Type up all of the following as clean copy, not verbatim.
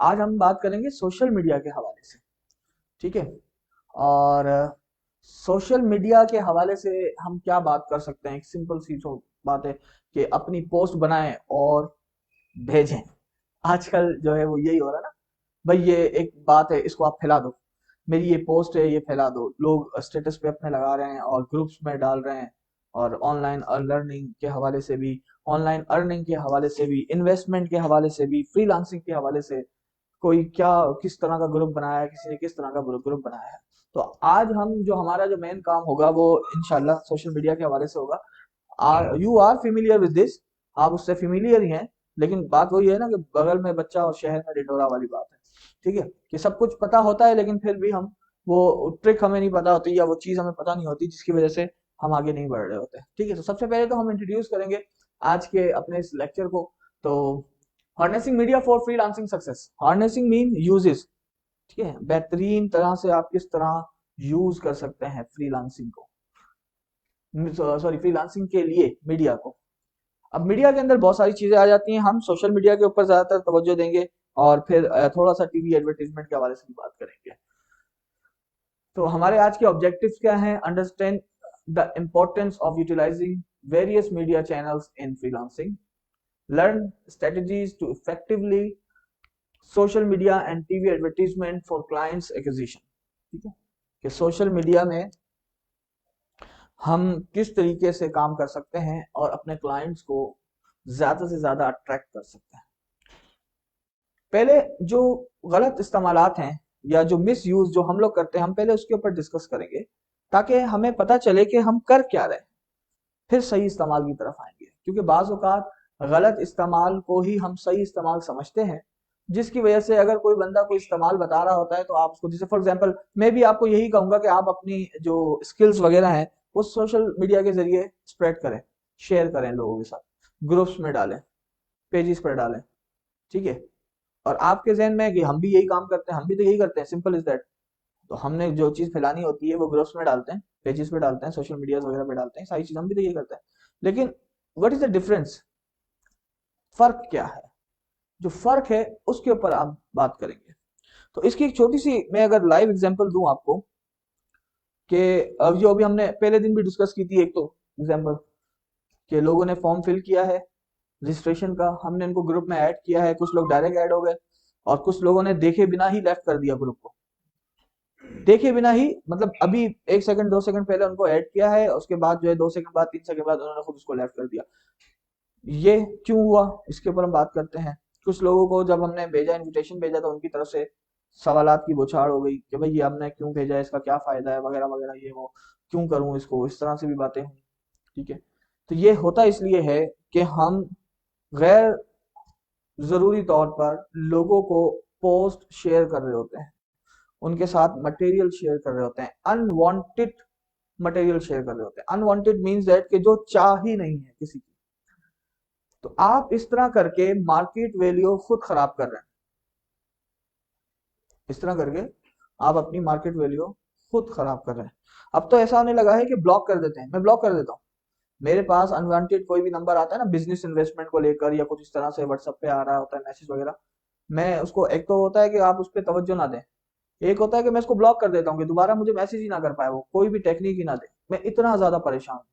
आज हम बात करेंगे सोशल मीडिया के हवाले से। ठीक है। और सोशल मीडिया के हवाले से हम क्या बात कर सकते हैं, एक सिंपल सी बात है कि अपनी पोस्ट बनाएं और भेजें। आजकल जो है वो यही हो रहा है ना। भाई ये एक बात है, इसको आप फैला दो, मेरी ये पोस्ट है ये फैला दो। लोग स्टेटस पे अपने लगा रहे हैं और ग्रुप्स में डाल रहे हैं। और ऑनलाइन लर्निंग के हवाले से भी, ऑनलाइन अर्निंग के हवाले से भी, इन्वेस्टमेंट के हवाले से भी, फ्रीलांसिंग के हवाले से कोई क्या किस तरह का ग्रुप बनाया है, किसी ने किस तरह का ग्रुप बनाया है। तो आज हम जो हमारा जो मेन काम होगा वो इंशाल्लाह सोशल मीडिया के हवाले से होगा। You are familiar with this, आप उससे फेमिलियर ही हैं। लेकिन बात वही है ना कि बगल में बच्चा और शहर में ढिंढोरा वाली बात है। ठीक है, कि सब कुछ पता होता है लेकिन फिर भी हम वो ट्रिक हमें नहीं पता होती या वो चीज हमें पता नहीं होती जिसकी वजह से हम आगे नहीं बढ़ रहे होते। ठीक है, तो सबसे पहले तो हम इंट्रोड्यूस करेंगे आज के अपने इस लेक्चर को। तो harnessing media for freelancing success. Harnessing mean uses. ठीक है, बेहतरीन तरह से आप किस तरह यूज कर सकते हैं फ्रीलांसिंग को, सॉरी फ्रीलांसिंग के लिए मीडिया को। अब मीडिया के अंदर बहुत सारी चीजें आ जाती हैं, हम सोशल मीडिया के ऊपर ज्यादातर तवज्जो देंगे और फिर थोड़ा सा टीवी एडवर्टीजमेंट के हवाले से भी बात करेंगे। तो हमारे आज के ऑब्जेक्टिव्स क्या हैं? Understand the importance of utilising various media channels in freelancing, learn strategies to effectively social media and TV advertisement for clients acquisition. ठीक है, कि सोशल मीडिया में हम किस तरीके से काम कर सकते हैं और अपने क्लाइंट्स को ज्यादा से ज्यादा अट्रैक्ट कर सकते हैं। पहले जो गलत इस्तेमालात हैं या जो मिस यूज जो हम लोग करते हैं, हम पहले उसके ऊपर डिस्कस करेंगे ताकि हमें पता चले कि हम कर क्या रहे हैं, फिर सही इस्तेमाल की तरफ आएंगे। क्योंकि बाज औकात गलत इस्तेमाल को ही हम सही इस्तेमाल समझते हैं, जिसकी वजह से अगर कोई बंदा कोई इस्तेमाल बता रहा होता है तो आप उसको, जैसे फॉर एग्जांपल मैं भी आपको यही कहूंगा कि आप अपनी जो स्किल्स वगैरह हैं वो सोशल मीडिया के जरिए स्प्रेड करें, शेयर करें लोगों के साथ, ग्रुप्स में डालें, पेजेस पर डालें। ठीक है, और आपके जहन में है कि हम भी यही काम करते हैं, हम भी तो यही करते हैं, सिंपल इज दैट। तो हमने जो चीज फैलानी होती है वो ग्रुप्स में डालते हैं, पेजेस पे डालते हैं, सोशल मीडिया वगैरह पे डालते हैं, सारी चीज हम भी तो यही करते हैं। लेकिन व्हाट इज द डिफरेंस? फर्क क्या है? जो फर्क है उसके ऊपर आप बात करेंगे। तो इसकी एक छोटी सी मैं अगर लाइव एग्जांपल दूं आपको, कि अब जो अभी हमने पहले दिन भी डिस्कस की थी, एक तो एग्जांपल कि लोगों ने फॉर्म फिल किया है रजिस्ट्रेशन का, हमने इनको ग्रुप में ऐड किया है, कुछ लोग डायरेक्ट ऐड हो गए और कुछ लोगों ने देखे बिना ही लेफ्ट कर दिया ग्रुप को। देखे बिना ही मतलब अभी 1 सेकंड 2 सेकंड पहले उनको ऐड किया है, उसके बाद जो है 2 सेकंड बाद 3 सेकंड बाद उन्होंने खुद उसको लेफ्ट कर दिया। ये क्यों हुआ, इसके ऊपर हम बात करते हैं। कुछ लोगों को जब हमने भेजा, इनविटेशन भेजा, तो उनकी तरफ से सवालात की बौछार हो गई कि भाई ये हमने क्यों भेजा है, इसका क्या फायदा है, वगैरह वगैरह, ये वो, क्यों करूं इसको, इस तरह से भी बातें हुई। ठीक है, तो ये होता इसलिए है कि हम गैर जरूरी तौर पर लोगों को पोस्ट शेयर कर रहे होते हैं, उनके साथ मटेरियल शेयर कर रहे होते हैं, अनवांटेड मटेरियल शेयर कर रहे होते हैं। अनवांटेड मींस दैट कि जो चाह ही नहीं है किसी की। तो आप इस तरह करके मार्केट वैल्यू खुद खराब कर रहे हैं। इस तरह करके आप अपनी मार्केट वैल्यू खुद खराब कर रहे हैं। अब तो ऐसा होने लगा है कि ब्लॉक कर देते हैं, मैं ब्लॉक कर देता हूँ। मेरे पास अनवांटेड कोई भी नंबर आता है ना बिजनेस इन्वेस्टमेंट को लेकर या कुछ इस तरह से व्हाट्सएप पे आ रहा होता है मैसेज वगैरह, मैं उसको, एक तो होता है कि आप उस पर तवज्जो ना दें, एक होता है कि मैं इसको ब्लॉक कर देता हूँ कि दोबारा मुझे मैसेज ही ना कर पाए, वो कोई भी टेक्निक ही ना दे। मैं इतना ज्यादा परेशान हूँ,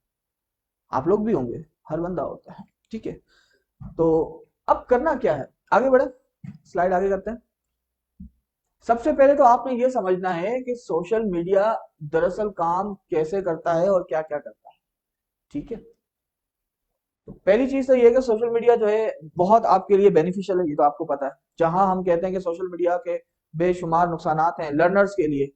आप लोग भी होंगे, हर बंदा होता है। ठीक है, तो अब करना क्या है, आगे बढ़े, स्लाइड आगे करते हैं। सबसे पहले तो आपने ये समझना है कि सोशल मीडिया दरअसल काम कैसे करता है और क्या क्या करता है। ठीक है, तो पहली चीज तो ये है कि सोशल मीडिया जो है बहुत आपके लिए बेनिफिशियल है, ये तो आपको पता है। जहां हम कहते हैं कि सोशल मीडिया के बेशुमार नुकसानात हैं लर्नर्स के लिए,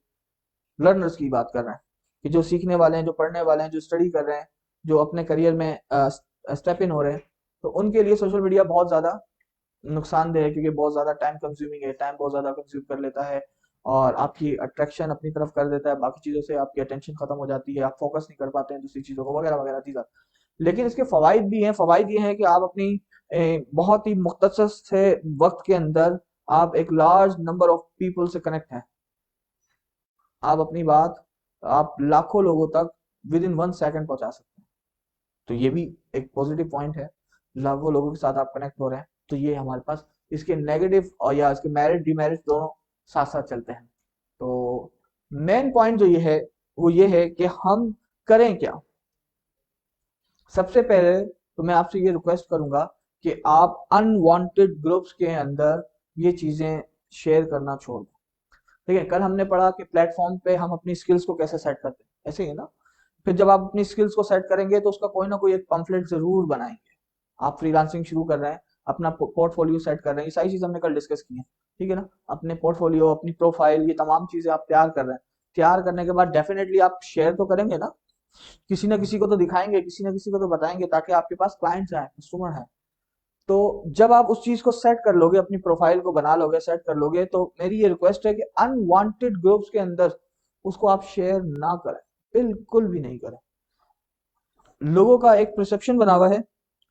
लर्नर्स की बात कर रहे हैं कि जो सीखने वाले हैं, जो पढ़ने वाले हैं, जो स्टडी कर रहे हैं, जो अपने करियर में स्टेप इन हो रहे हैं, तो उनके लिए सोशल मीडिया बहुत ज्यादा नुकसानदेह है, क्योंकि बहुत ज्यादा टाइम कंज्यूमिंग है, टाइम बहुत ज्यादा कंज्यूम कर लेता है और आपकी अट्रैक्शन अपनी तरफ कर देता है, बाकी चीजों से आपकी अटेंशन खत्म हो जाती है, आप फोकस नहीं कर पाते हैं दूसरी चीजों को, वगैरह वगैरह चीजें। लेकिन इसके फवाइद भी हैं। फवाइद ये हैं कि आप अपनी बहुत ही मुख्तसर से वक्त के अंदर आप एक लार्ज नंबर ऑफ पीपल से कनेक्ट हैं। आप अपनी बात आप लाखों लोगों तक विद इन 1 सेकंड पहुंचा सकते हैं। तो ये भी एक पॉजिटिव पॉइंट है, लाखों लोगों के साथ आप कनेक्ट हो रहे हैं, तो ये हमारे पास इसके नेगेटिव और या इसके मेरिट डिमेरिट दोनों साथ साथ चलते हैं। तो मेन पॉइंट जो ये है वो ये है कि हम करें क्या। सबसे पहले तो मैं आपसे ये रिक्वेस्ट करूंगा कि आप अनवांटेड ग्रुप्स के अंदर ये चीजें शेयर करना छोड़ दें। ठीक है, कल हमने पढ़ा कि प्लेटफॉर्म पे हम अपनी स्किल्स को कैसे सेट करते हैं, ऐसे ही ना। फिर जब आप अपनी स्किल्स को सेट करेंगे तो उसका कोई ना कोई एक पम्फलेट जरूर बनाएंगे। आप फ्रीलांसिंग शुरू कर रहे हैं, अपना पोर्टफोलियो सेट कर रहे हैं, ये सारी चीज हमने कल डिस्कस की है। ठीक है ना, अपने पोर्टफोलियो, अपनी प्रोफाइल, ये तमाम चीजें आप तैयार कर रहे हैं। तैयार करने के बाद डेफिनेटली आप शेयर तो करेंगे ना, किसी ना किसी को तो दिखाएंगे, किसी ना किसी को तो बताएंगे, ताकि आपके पास क्लाइंट्स आए, कस्टमर है। तो जब आप उस चीज को सेट कर लोगे, अपनी प्रोफाइल को बना लोगे, सेट कर लोगे, तो मेरी ये रिक्वेस्ट है कि अनवांटेड ग्रुप्स के अंदर उसको आप शेयर ना करें, बिल्कुल भी नहीं करें। लोगों का एक परसेप्शन बना हुआ है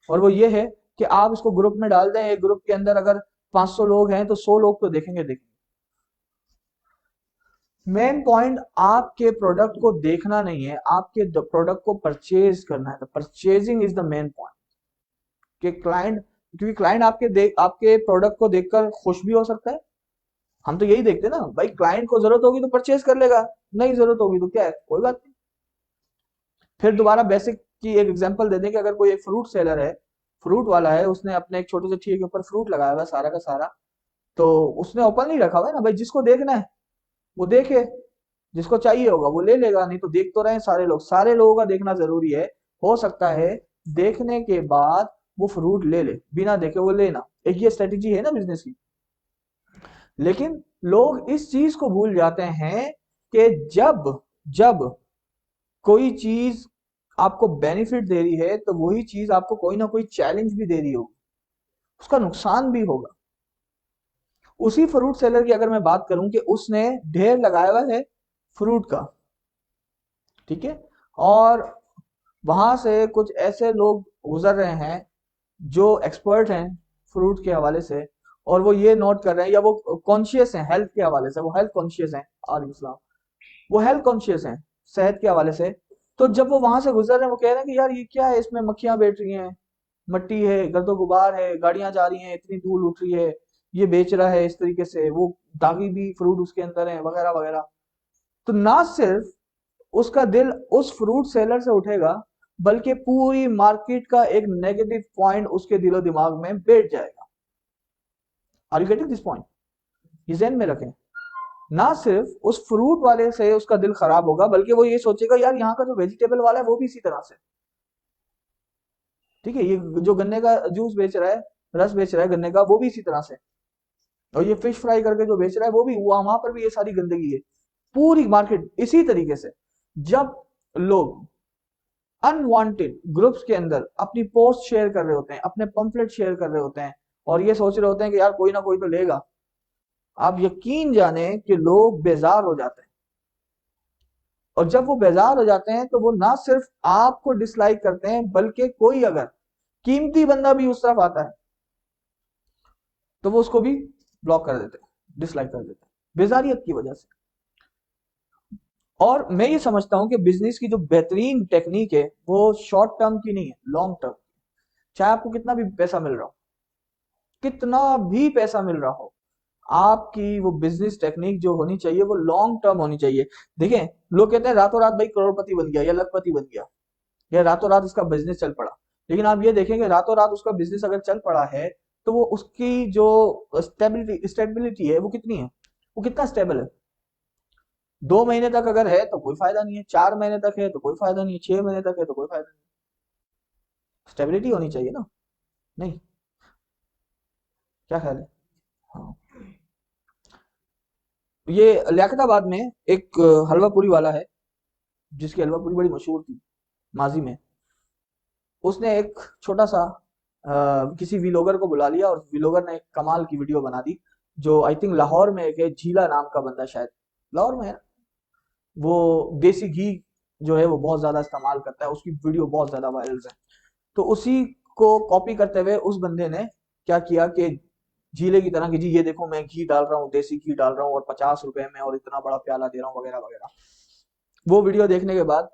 और वो ये है कि आप इसको ग्रुप में डाल दें, एक ग्रुप के अंदर अगर 500 लोग हैं तो 100 लोग तो देखेंगे देखेंगे। मेन पॉइंट आपके प्रोडक्ट को देखना नहीं है, आपके प्रोडक्ट को परचेज करना है। Purchasing is the main point. कि क्लाइंट, क्योंकि क्लाइंट आपके प्रोडक्ट को देखकर खुश भी हो सकता है। हम तो यही देखते हैं ना भाई, क्लाइंट को जरूरत होगी तो परचेज कर लेगा, नहीं जरूरत होगी तो क्या है, कोई बात नहीं। फिर दोबारा बेसिक की एक एग्जांपल दे दें कि अगर कोई एक फ्रूट सेलर है, फ्रूट वाला है, उसने अपने एक छोटे से ठेले के ऊपर फ्रूट लगाया हुआ है सारा का सारा। तो उसने ओपन नहीं रखा हुआ है ना भाई, जिसको देखना है वो देखे, जिसको चाहिए होगा वो ले लेगा, नहीं तो देख तो रहे सारे लोग, सारे लोगों का देखना जरूरी है। हो सकता है देखने के बाद वो फ्रूट ले ले, बिना देखे वो लेना, एक ये स्ट्रेटेजी है ना बिजनेस की। लेकिन लोग इस चीज को भूल जाते हैं कि जब जब कोई चीज आपको बेनिफिट दे रही है तो वही चीज आपको कोई ना कोई चैलेंज भी दे रही होगी, उसका नुकसान भी होगा। उसी फ्रूट सेलर की अगर मैं बात करूं कि उसने ढेर लगाया हुआ है फ्रूट का, ठीक है, और वहां से कुछ ऐसे लोग गुजर रहे हैं जो एक्सपर्ट हैं फ्रूट के हवाले से, और वो ये नोट कर रहे हैं या वो कॉन्शियस हैं हेल्थ के हवाले से, वो हेल्थ कॉन्शियस हैं, और इस्लाम, वो हेल्थ कॉन्शियस हैं सेहत के हवाले से। तो जब वो वहां से गुजर रहे हैं, वो कह रहे हैं कि यार ये क्या है, इसमें मक्खियां बैठ रही हैं, मट्टी है, गर्दो गुबार है, गाड़ियां जा रही हैं, इतनी धूल उठ रही है, ये बेच रहा है इस तरीके से, वो दागी भी फ्रूट उसके अंदर है, वगैरह वगैरह। तो ना सिर्फ उसका दिल उस फ्रूट सेलर से उठेगा, बल्कि पूरी मार्केट का एक नेगेटिव पॉइंट उसके दिलो दिमाग में बैठ जाएगा। Are you getting this point? ये ध्यान में रखें। ना सिर्फ उस फ्रूट वाले से उसका दिल खराब होगा, बल्कि वो ये सोचेगा यार यहाँ का जो वेजिटेबल वाला है वो भी इसी तरह से, ठीक है, ये जो गन्ने का जूस बेच रहा है, रस बेच रहा है गन्ने का, वो भी इसी तरह से, और ये फिश फ्राई करके जो बेच रहा है वो भी, वहां पर भी ये सारी गंदगी है, पूरी मार्केट इसी तरीके से। जब लोग अनवांटेड ग्रुप्स के अंदर अपनी पोस्ट शेयर कर रहे होते हैं, अपने पंफलेट शेयर कर रहे होते हैं, और ये सोच रहे होते हैं कि यार कोई ना कोई तो लेगा, आप यकीन जाने कि लोग बेजार हो जाते हैं। और जब वो बेजार हो जाते हैं तो वो ना सिर्फ आपको डिसलाइक करते हैं, बल्कि कोई अगर कीमती बंदा भी उस तरफ आता है तो वो उसको भी ब्लॉक कर देते हैं, डिसलाइक कर देते हैं, बेजारियत की वजह से। और मैं ये समझता हूं कि बिजनेस की जो बेहतरीन टेक्निक है वो शॉर्ट टर्म की नहीं है, लॉन्ग टर्म। चाहे आपको कितना भी पैसा मिल रहा हो, कितना भी पैसा मिल रहा हो, आपकी वो बिजनेस टेक्निक जो होनी चाहिए वो लॉन्ग टर्म होनी चाहिए। देखें, लोग कहते हैं रातों रात भाई करोड़पति बन गया या लखपति बन गया, या रातों रात इसका बिजनेस चल पड़ा। लेकिन आप ये देखें कि रातों रात उसका बिजनेस अगर चल पड़ा है तो वो उसकी जो स्टेबिलिटी है वो कितनी है, वो कितना स्टेबल है। 2 महीने तक अगर है तो कोई फायदा नहीं है, 4 महीने तक है तो कोई फायदा नहीं है, 6 महीने तक है तो कोई फायदा नहीं। स्टेबिलिटी होनी चाहिए ना, नहीं? क्या ख्याल है? हाँ। ये लियाकताबाद में एक हलवा पूरी वाला है, जिसकी हलवा पूरी बड़ी मशहूर थी माजी में। उसने एक छोटा सा किसी व्लॉगर को बुला लिया और व्लॉगर ने एक कमाल की वीडियो बना दी, जो आई थिंक लाहौर में एक है, झीला नाम का बंदा, शायद लाहौर में है। वो देसी घी जो है वो बहुत ज्यादा इस्तेमाल करता है, उसकी वीडियो बहुत ज्यादा वायरल है। तो उसी को कॉपी करते हुए उस बंदे ने क्या किया कि झीले की तरह कि जी ये देखो मैं घी डाल रहा हूँ, देसी घी डाल रहा हूँ, और 50 रुपए में, और इतना बड़ा प्याला दे रहा हूँ, वगैरह वगैरह। वो वीडियो देखने के बाद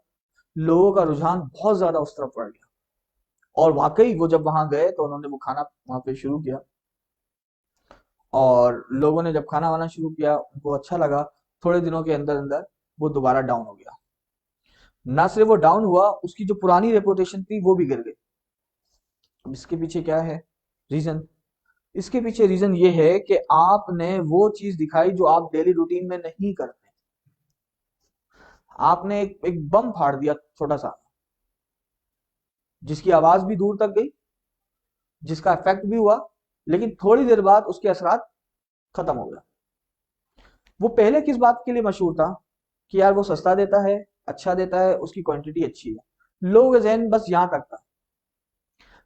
लोगों का रुझान बहुत ज्यादा उस तरफ पड़ गया, और वाकई वो जब वहां गए तो उन्होंने वो खाना वहां पे शुरू किया। और लोगों ने जब खाना वाना शुरू किया, उनको अच्छा लगा, थोड़े दिनों के अंदर अंदर वो दोबारा डाउन हो गया। ना सिर्फ वो डाउन हुआ, उसकी जो पुरानी रेपुटेशन थी वो भी गिर गई। अब इसके पीछे क्या है रीजन? इसके पीछे रीजन ये है कि आपने वो चीज दिखाई जो आप डेली रूटीन में नहीं करते। आपने एक बम फाड़ दिया छोटा सा, जिसकी आवाज भी दूर तक गई, जिसका इफेक्ट भी हुआ, लेकिन थोड़ी देर बाद उसके असरात खत्म हो गया। वो पहले किस बात के लिए मशहूर था? कि यार वो सस्ता देता है, अच्छा देता है, उसकी क्वांटिटी अच्छी है। लोग जहन बस यहां तक था।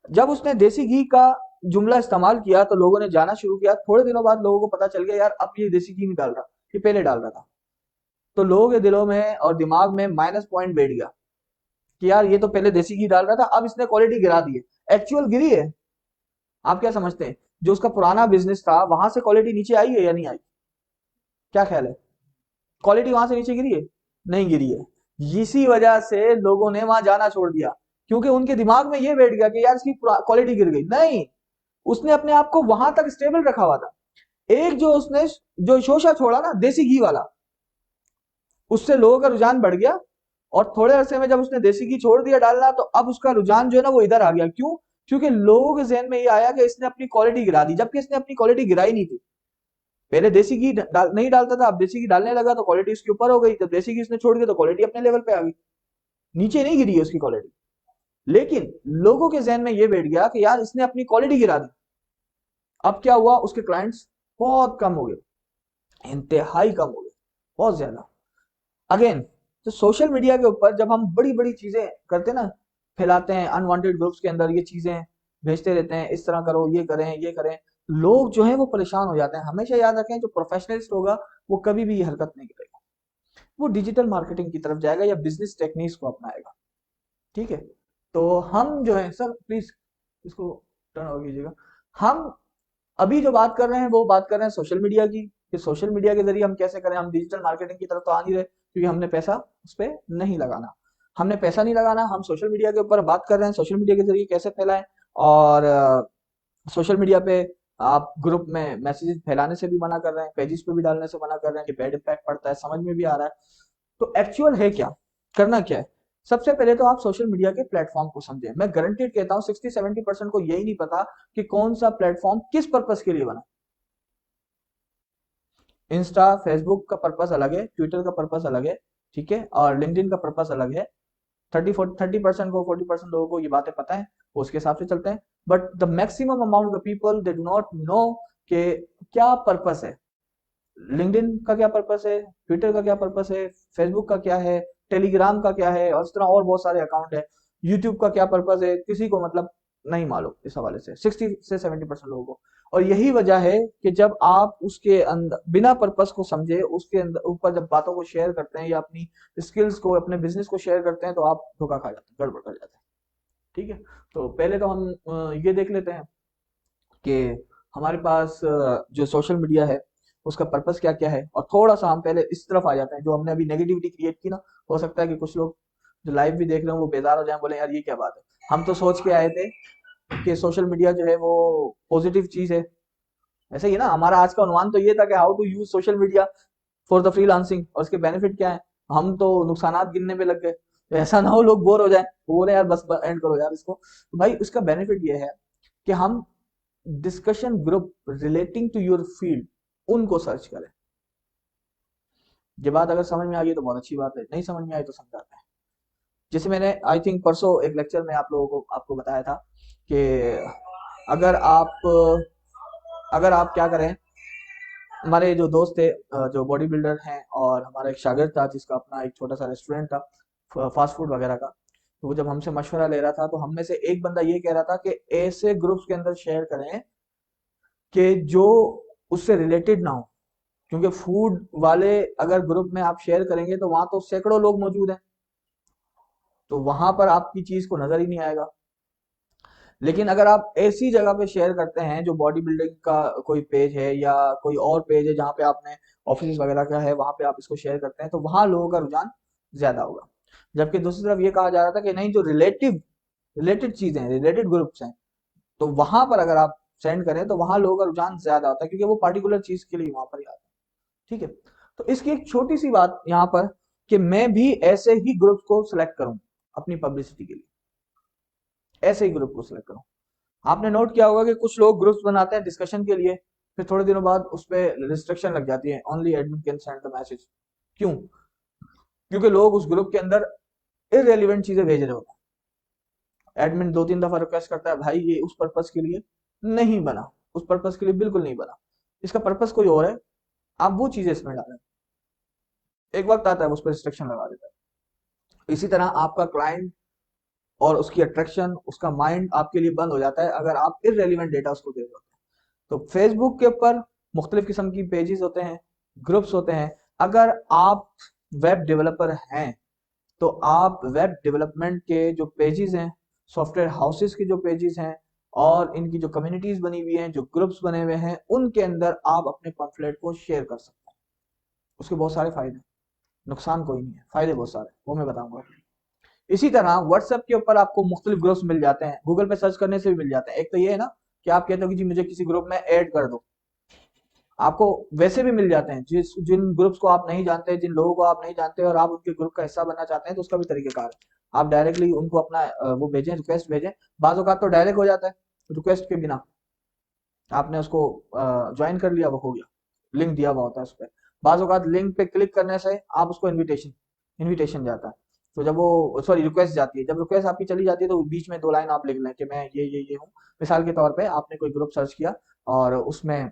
जब उसने देसी घी का जुमला इस्तेमाल किया तो लोगों ने जाना शुरू किया। थोड़े दिनों बाद लोगों को पता चल गया यार अब ये देसी घी नहीं डाल रहा, ये पहले डाल रहा था। तो लोगों के दिलों में और दिमाग में माइनस पॉइंट बैठ गया कि यार ये तो पहले देसी घी डाल रहा था, अब इसने क्वालिटी गिरा दी है। एक्चुअल गिरी है। आप क्या समझते हैं, जो उसका पुराना बिजनेस था वहां से क्वालिटी नीचे आई है या नहीं आई? क्या ख्याल है? क्वालिटी वहां से नीचे गिरी है? नहीं गिरी है। इसी वजह से लोगों ने वहां जाना छोड़ दिया, क्योंकि उनके दिमाग में ये बैठ गया कि यार इसकी क्वालिटी गिर गई। नहीं, उसने अपने आप को वहां तक स्टेबल रखा हुआ था। एक जो उसने जो शोशा छोड़ा ना देसी घी वाला, उससे लोगों का रुझान बढ़ गया। और थोड़े अरसे में जब उसने देसी घी छोड़ दिया डालना, तो अब उसका रुझान जो है ना वो इधर आ गया। क्यों? क्योंकि लोगों के जहन में ये आया कि इसने अपनी क्वालिटी गिरा दी, जबकि इसने अपनी क्वालिटी गिराई नहीं थी। पहले देसी घी नहीं डालता था, अब देसी घी डालने लगा तो क्वालिटी उसके ऊपर हो गई। जब देसी घी उसने छोड़ दिया तो क्वालिटी अपने लेवल पे आ गई, नीचे नहीं गिरी है उसकी क्वालिटी। लेकिन लोगों के जहन में ये बैठ गया कि यार इसने अपनी क्वालिटी गिरा दी। अब क्या हुआ, उसके क्लाइंट्स बहुत कम हो गए, इंतहाई कम हो गए, बहुत ज्यादा। अगेन, तो सोशल मीडिया के ऊपर जब हम बड़ी बड़ी चीजें करते हैं ना, फैलाते हैं अनवांटेड ग्रुप्स के अंदर, ये चीजें भेजते रहते हैं, इस तरह करो, ये करें, ये करें, लोग जो है वो परेशान हो जाते हैं। हमेशा याद रखें, जो प्रोफेशनलिस्ट होगा वो कभी भी ये हरकत नहीं करेगा। वो डिजिटल मार्केटिंग की तरफ जाएगा या बिजनेस टेक्निक्स को अपनाएगा। ठीक है? तो हम जो है सर, प्लीज इसको टर्न ओवर कीजिएगा। हम अभी जो बात कर रहे हैं वो बात कर रहे हैं सोशल मीडिया की, कि सोशल मीडिया के जरिए हम कैसे करें। हम डिजिटल मार्केटिंग की तरफ तो आ नहीं रहे, क्योंकि हमने पैसा उस पर नहीं लगाना। हमने पैसा नहीं लगाना, हम सोशल मीडिया के ऊपर बात कर रहे हैं सोशल मीडिया के जरिए कैसे फैलाएं। और सोशल मीडिया पे आप ग्रुप में मैसेजेस फैलाने से भी मना कर रहे हैं, पेजेस पे भी डालने से मना कर रहे हैं, कि बैड इम्पैक्ट पड़ता है, समझ में भी आ रहा है। तो एक्चुअल है क्या, करना क्या है? सबसे पहले तो आप सोशल मीडिया के प्लेटफॉर्म को समझें। मैं गारंटेड कहता हूँ 60-70% को यही नहीं पता कि कौन सा प्लेटफॉर्म किस पर्पस के लिए बना। इंस्टा फेसबुक का पर्पस अलग है, ट्विटर का पर्पस अलग है, ठीक है, और लिंक्डइन का पर्पस अलग है। 30% को 40% लोगों को ये बातें पता है, वो उसके हिसाब से चलते हैं। But the maximum amount of the people they do not know कि क्या पर्पस है। लिंक्डइन का क्या पर्पस है, ट्विटर का क्या पर्पस है, फेसबुक का क्या है, टेलीग्राम का क्या है, और इस तरह और बहुत सारे अकाउंट है। यूट्यूब का क्या पर्पस है, किसी को मतलब नहीं मालूम इस हवाले से 60 से 70% लोगों को। और यही वजह है कि जब आप उसके अंदर बिना पर्पस को समझे उसके अंदर ऊपर जब बातों को शेयर करते हैं या अपनी स्किल्स को, अपने बिजनेस को शेयर करते हैं, तो आप धोखा खा जाते हैं, गड़बड़ कर जाते हैं। ठीक है? तो पहले तो हम ये देख लेते हैं कि हमारे पास जो सोशल मीडिया है उसका पर्पस क्या क्या है, और थोड़ा सा हम पहले इस तरफ आ जाते हैं। जो हमने अभी नेगेटिविटी क्रिएट की ना, हो सकता है कि कुछ लोग जो लाइव भी देख रहे हो वो बेजार हो जाए, बोले यार ये क्या बात है। हम तो सोच के आए थे कि सोशल मीडिया जो है वो पॉजिटिव चीज है। ऐसे ही ना, हमारा आज का अनुमान तो ये था कि how to use social media for the freelancing, और इसके बेनिफिट क्या है। हम तो नुकसानात गिनने पे लग गए। तो ऐसा ना हो लोग बोर हो जाए, वो बोले यार बस एंड करो यार इसको। तो भाई उसका बेनिफिट ये है कि हम discussion group relating to your field उनको सर्च करें। ये बात अगर समझ में आ गई तो बहुत अच्छी बात है, नहीं समझ में आई तो समझाते हैं। जैसे मैंने आई थिंक परसों एक लेक्चर में आप लोगों को आपको बताया था कि अगर आप अगर आप क्या करें। हमारे जो दोस्त थे जो बॉडी बिल्डर हैं, और हमारा एक शागिर्द था जिसका अपना एक छोटा सा रेस्टोरेंट था फास्ट फूड वगैरह का। तो वो जब हमसे मशवरा ले रहा था, तो हम में से एक बंदा ये कह रहा था कि ऐसे ग्रुप्स के अंदर शेयर करें कि जो उससे रिलेटेड ना हो। क्योंकि फूड वाले अगर ग्रुप में आप शेयर करेंगे तो वहां तो सैकड़ों लोग मौजूद हैं, तो वहां पर आपकी चीज को नजर ही नहीं आएगा। लेकिन अगर आप ऐसी जगह पे शेयर करते हैं जो बॉडी बिल्डिंग का कोई पेज है या कोई और पेज है जहाँ पे आपने ऑफिस वगैरह का है, वहां पे आप इसको शेयर करते हैं, तो वहां लोगों का रुझान ज्यादा होगा। जबकि दूसरी तरफ ये कहा जा रहा था कि नहीं, जो रिलेटेड चीजें हैं, रिलेटेड ग्रुप्स हैं, तो वहां पर अगर आप सेंड करें तो वहां लोगों का रुझान ज्यादा होता है, क्योंकि वो पार्टिकुलर चीज के लिए वहां पर ही आता है। ठीक है, तो इसकी एक छोटी सी बात यहाँ पर, कि मैं भी ऐसे ही ग्रुप्स को सिलेक्ट करूं अपनी पब्लिसिटी के लिए, ऐसे ही ग्रुप को सिलेक्ट करूं। आपने नोट किया होगा कि कुछ लोग ग्रुप्स बनाते हैं डिस्कशन के लिए, फिर थोड़े दिनों बाद उस पर रिस्ट्रिक्शन लग जाती है, only admin can send the message. क्यों? क्योंकि लोग उस ग्रुप के अंदर इररेलेवेंट चीजें भेज रहे होते हैं। एडमिन 2-3 दफा रिक्वेस्ट करता है, भाई ये उस पर्पस के लिए नहीं बना, उस पर्पस के लिए बिल्कुल नहीं बना, इसका पर्पस कोई और है, आप वो चीजें इसमें डालें। एक वक्त आता है उस पर रिस्ट्रिक्शन लगा देता है। इसी तरह आपका क्लाइंट और उसकी अट्रैक्शन, उसका माइंड आपके लिए बंद हो जाता है अगर आप इररेलेवेंट डेटा उसको दे रहे हो। तो फेसबुक के ऊपर मुख्तलिफ किस्म की पेजेस होते हैं, ग्रुप्स होते हैं। अगर आप वेब डेवलपर हैं तो आप वेब डेवलपमेंट के जो पेजेस हैं, सॉफ्टवेयर हाउसेस के जो पेजेस हैं, और इनकी जो कम्युनिटीज बनी हुई हैं, जो ग्रुप्स बने हुए हैं, उनके अंदर आप अपने पम्फलेट को शेयर कर सकते हैं। उसके बहुत सारे फायदे, नुकसान कोई नहीं है, फायदे बहुत सारे, वो मैं बताऊंगा। इसी तरह व्हाट्सएप के ऊपर आपको मुख्तलिफ ग्रुप्स मिल जाते हैं, गूगल पे सर्च करने से भी मिल जाते हैं। एक तो ये है ना कि आप कहते हो कि जी मुझे किसी ग्रुप में ऐड कर दो, आपको वैसे भी मिल जाते हैं। जिन ग्रुप्स को आप नहीं जानते, जिन लोगों को आप नहीं जानते और आप उनके ग्रुप का हिस्सा बनना चाहते हैं, तो उसका भी तरीकेकार है। आप डायरेक्टली उनको अपना वो भेजें, रिक्वेस्ट भेजें। बाज़ औक़ात तो डायरेक्ट हो जाता है, रिक्वेस्ट के बिना आपने उसको ज्वाइन कर लिया, वो हो गया, लिंक दिया हुआ होता है उस पर। बाज़ औक़ात लिंक पे क्लिक करने से आप उसको इनविटेशन इनविटेशन जाता है। तो जब वो सॉरी रिक्वेस्ट जाती है, जब रिक्वेस्ट आपकी चली जाती है तो बीच में 2 लाइन आप लिख लें कि मैं ये हूँ। मिसाल के तौर पे आपने कोई ग्रुप सर्च किया और उसमें